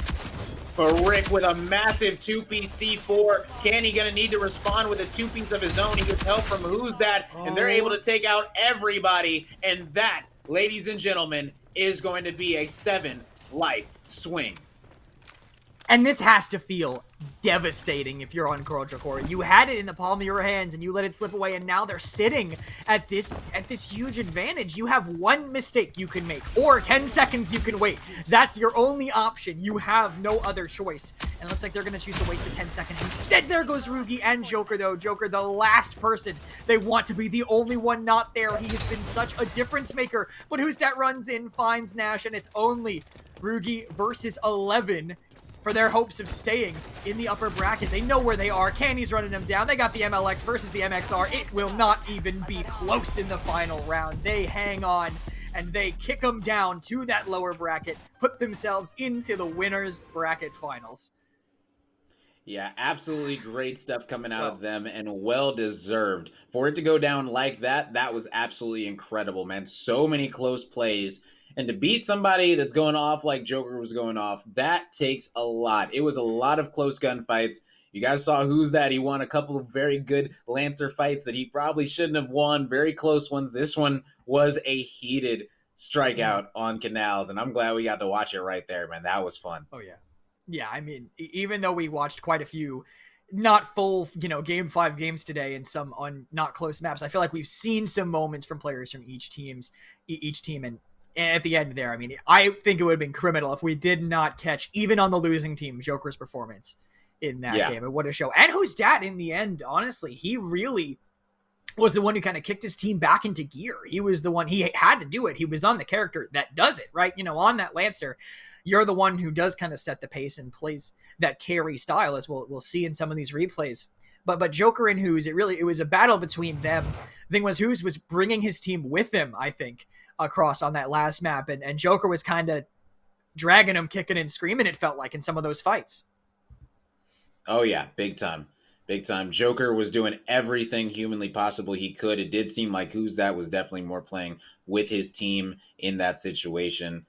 For Rick with a massive 2-piece C4. Canny gonna need to respond with a 2-piece of his own. He gets help from Who's That, and they're able to take out everybody. And that, ladies and gentlemen, is going to be a 7-life swing. And this has to feel devastating if you're on Cordial Corp. You had it in the palm of your hands and you let it slip away, and now they're sitting at this huge advantage. You have one mistake you can make, or 10 seconds you can wait. That's your only option. You have no other choice. And it looks like they're going to choose to wait for 10 seconds. Instead, there goes Rugi and Joker, though. Joker, the last person. They want to be the only one not there. He has been such a difference maker. But Who's That runs in, finds Nash, and it's only Rugi versus 11 for their hopes of staying in the upper bracket. They know where they are. Candy's running them down. They got the MLX versus the MXR. It will not even be close in the final round. They hang on, and they kick them down to that lower bracket, put themselves into the winners bracket finals. Yeah, absolutely great stuff coming out of them, and well-deserved. For it to go down like that, that was absolutely incredible, man. So many close plays. And to beat somebody that's going off like Joker was going off, that takes a lot. It was a lot of close gunfights. You guys saw Who's That. He won a couple of very good Lancer fights that he probably shouldn't have won. Very close ones. This one was a heated strikeout on Canals, and I'm glad we got to watch it right there, man. That was fun. Oh, yeah. Yeah, I mean, even though we watched quite a few not full, game 5 games today and some on not close maps, I feel like we've seen some moments from players from each team, and at the end there, I mean, I think it would have been criminal if we did not catch, even on the losing team, Joker's performance in that game. And what a show. And Who's Dat in the end, honestly, he really was the one who kind of kicked his team back into gear. He was the one, he had to do it. He was on the character that does it, right? On that Lancer, you're the one who does kind of set the pace and plays that carry style, as we'll see in some of these replays. But Joker and Who's, it was a battle between them. The thing was, Who's was bringing his team with him, I think, across on that last map, and Joker was kind of dragging him, kicking and screaming, it felt like, in some of those fights. Oh yeah, big time. Joker was doing everything humanly possible he could. It did seem like Who's That was definitely more playing with his team in that situation.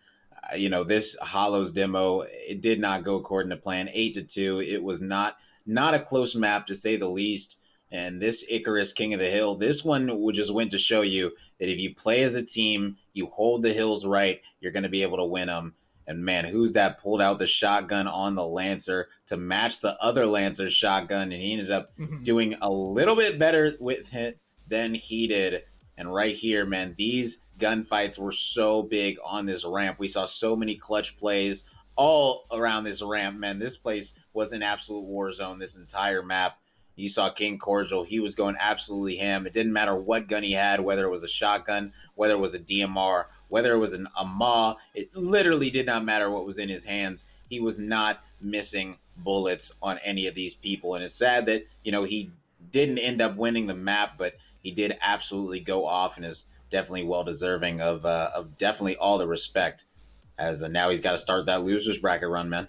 This Hollows demo, it did not go according to plan. 8-2. It was not a close map, to say the least. And this Icarus King of the Hill, this one would just went to show you that if you play as a team, you hold the hills right, you're going to be able to win them. And man, Who's That pulled out the shotgun on the Lancer to match the other Lancer's shotgun, and he ended up doing a little bit better with it than he did. And right here, man, these gunfights were so big on this ramp. We saw so many clutch plays all around this ramp, man. This place was an absolute war zone, this entire map. You saw King Cordial. He was going absolutely ham. It didn't matter what gun he had, whether it was a shotgun, whether it was a DMR, whether it was an AMA. It literally did not matter what was in his hands. He was not missing bullets on any of these people. And it's sad that, he didn't end up winning the map, but he did absolutely go off and is definitely well deserving of definitely all the respect. As now he's got to start that losers bracket run, man.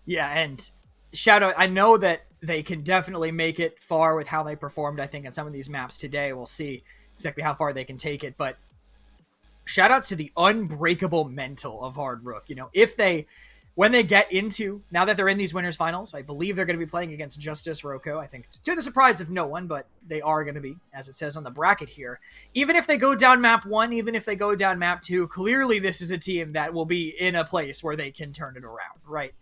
Yeah, and shout out. I know that they can definitely make it far with how they performed. I think on some of these maps today, we'll see exactly how far they can take it. But shout outs to the unbreakable mental of Hard Rook. When they get into, now that they're in these winners finals, I believe they're going to be playing against Justice Roco. I think to the surprise of no one, but they are going to be, as it says on the bracket here. Even if they go down map 1, even if they go down map 2, clearly this is a team that will be in a place where they can turn it around, right?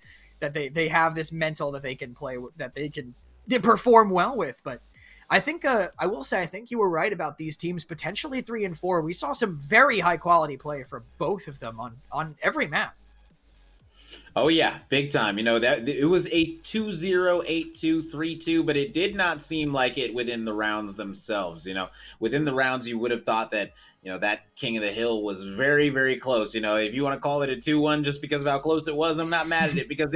That they have this mental that they can play with, that they perform well with. But I think I will say I think you were right about these teams potentially 3 and 4. We saw some very high quality play from both of them on every map. Oh yeah, big time. That it was a 2-0, 8-2, 3-2, but it did not seem like it within the rounds themselves. Within the rounds, you would have thought that that King of the Hill was very, very close. If you want to call it a 2-1 just because of how close it was, I'm not mad at it because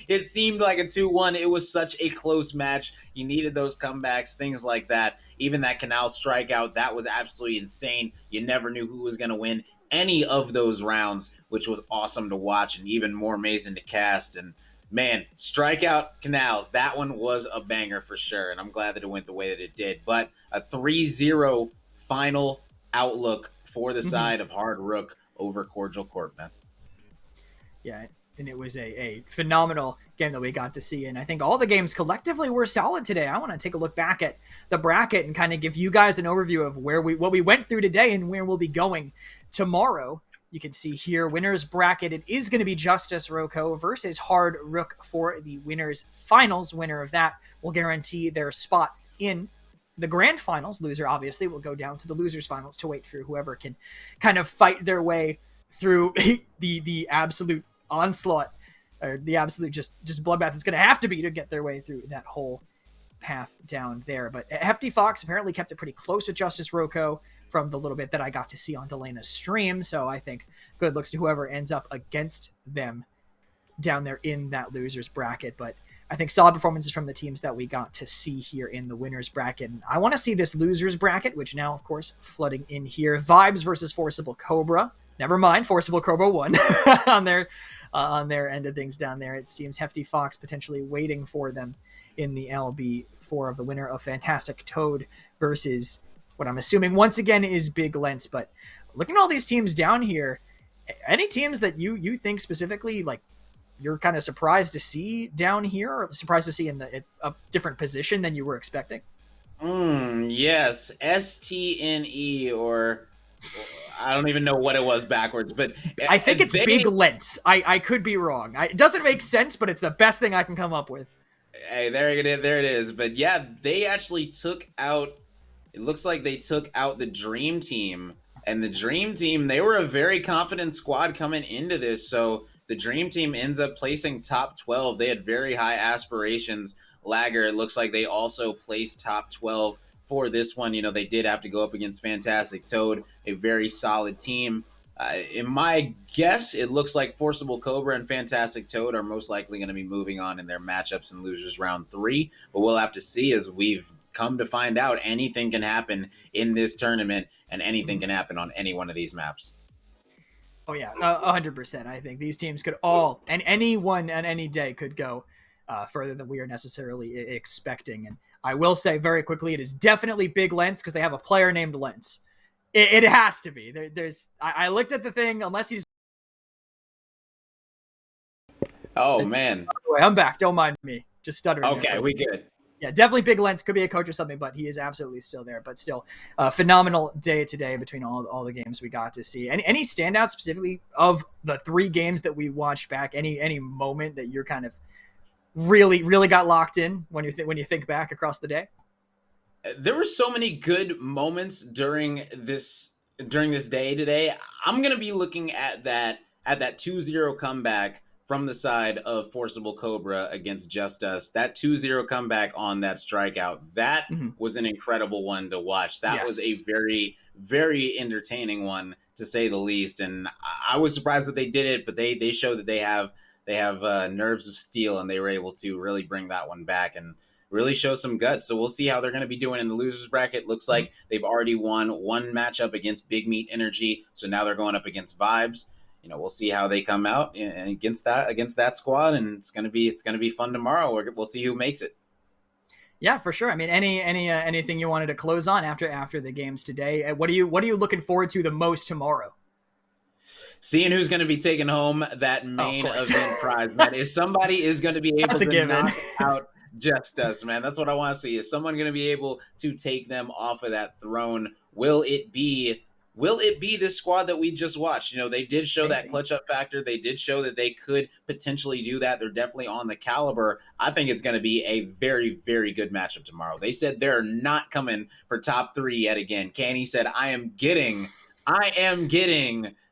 it seemed like a 2-1. It was such a close match. You needed those comebacks, things like that. Even that Canal strikeout, that was absolutely insane. You never knew who was going to win any of those rounds, which was awesome to watch and even more amazing to cast. And man, strikeout Canals, that one was a banger for sure. And I'm glad that it went the way that it did. But a 3-0 final outlook for the side of Hard Rook over Cordial Corp, man. Yeah, and it was a phenomenal game that we got to see. And I think all the games collectively were solid today. I want to take a look back at the bracket and kind of give you guys an overview of what we went through today and where we'll be going tomorrow. You can see here, winners bracket. It is going to be Justice Roco versus Hard Rook for the winners finals. Winner of that will guarantee their spot in the grand finals. Loser obviously will go down to the losers finals to wait for whoever can kind of fight their way through the absolute onslaught, or the absolute just bloodbath it's going to have to be to get their way through that whole path down there. But Hefty Fox apparently kept it pretty close with Justice Roco from the little bit that I got to see on Delena's stream. So I think good looks to whoever ends up against them down there in that losers bracket. But I think solid performances from the teams that we got to see here in the winners bracket. And I want to see this losers bracket, which now, of course, flooding in here. Vibes versus Forcible Cobra. Never mind, Forcible Cobra won on their end of things down there. It seems Hefty Fox potentially waiting for them in the LB4 of the winner of Fantastic Toad versus what I'm assuming once again is Big Lens. But looking at all these teams down here, any teams that you think specifically like you're kind of surprised to see down here, or surprised to see in a different position than you were expecting? Yes, STNE, or I don't even know what it was backwards, but I think it's Big Lens. I could be wrong. It doesn't make sense, but it's the best thing I can come up with. Hey, there it is. But yeah, they actually took out. It looks like they took out the Dream Team, and the Dream Team, they were a very confident squad coming into this. So the Dream Team ends up placing top 12. They had very high aspirations. Lagger, it looks like they also placed top 12 for this one. They did have to go up against Fantastic Toad, a very solid team. In my guess, it looks like Forcible Cobra and Fantastic Toad are most likely going to be moving on in their matchups in losers round 3. But we'll have to see, as we've come to find out, anything can happen in this tournament, and anything can happen on any one of these maps. Oh yeah, 100%. I think these teams could all, and anyone on any day could go further than we are necessarily expecting. And I will say very quickly, it is definitely Big Lens because they have a player named Lens. It has to be. I looked at the thing, unless he's... Oh, man. I'm back. Don't mind me. Just stuttering. Okay, we good. Yeah, definitely Big Lens. Could be a coach or something, but he is absolutely still there. But still, phenomenal day today between all the games we got to see. Any standouts specifically of the 3 games that we watched back? Any moment that you're kind of really got locked in when you think back across the day? There were so many good moments during this day today. I'm gonna be looking at that 2-0 comeback from the side of Forcible Cobra against Just Us. That 2-0 comeback on that strikeout, that was an incredible one to watch. That was a Yes. very, very entertaining one, to say the least. And I was surprised that they did it, but they show that they have nerves of steel, and they were able to really bring that one back and really show some guts. So we'll see how they're going to be doing in the losers bracket. Looks like they've already won one matchup against Big Meat Energy, so now they're going up against Vibes. We'll see how they come out against that squad, and it's gonna be fun tomorrow. We'll see who makes it. Yeah, for sure. I mean, anything you wanted to close on after the games today? What are you looking forward to the most tomorrow? Seeing who's going to be taking home that main event prize, man. If somebody is going to be able to knock out Just Us, man, that's what I want to see. Is someone going to be able to take them off of that throne? Will it be this squad that we just watched? They did show that clutch up factor. They did show that they could potentially do that. They're definitely on the caliber. I think it's going to be a very, very good matchup tomorrow. They said they're not coming for top 3 yet again. Canny said, I am getting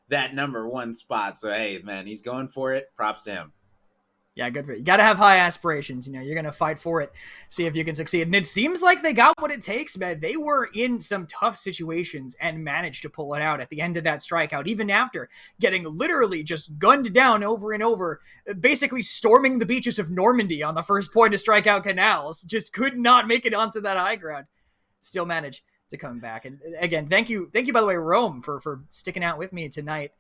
that number 1 spot. So, hey, man, he's going for it. Props to him. Yeah, good for you. You got to have high aspirations. You're going to fight for it, see if you can succeed. And it seems like they got what it takes, man. They were in some tough situations and managed to pull it out at the end of that strikeout, even after getting literally just gunned down over and over, basically storming the beaches of Normandy on the first point to strike out Canals. Just could not make it onto that high ground. Still managed to come back. And again, thank you by the way, Rome, for sticking out with me tonight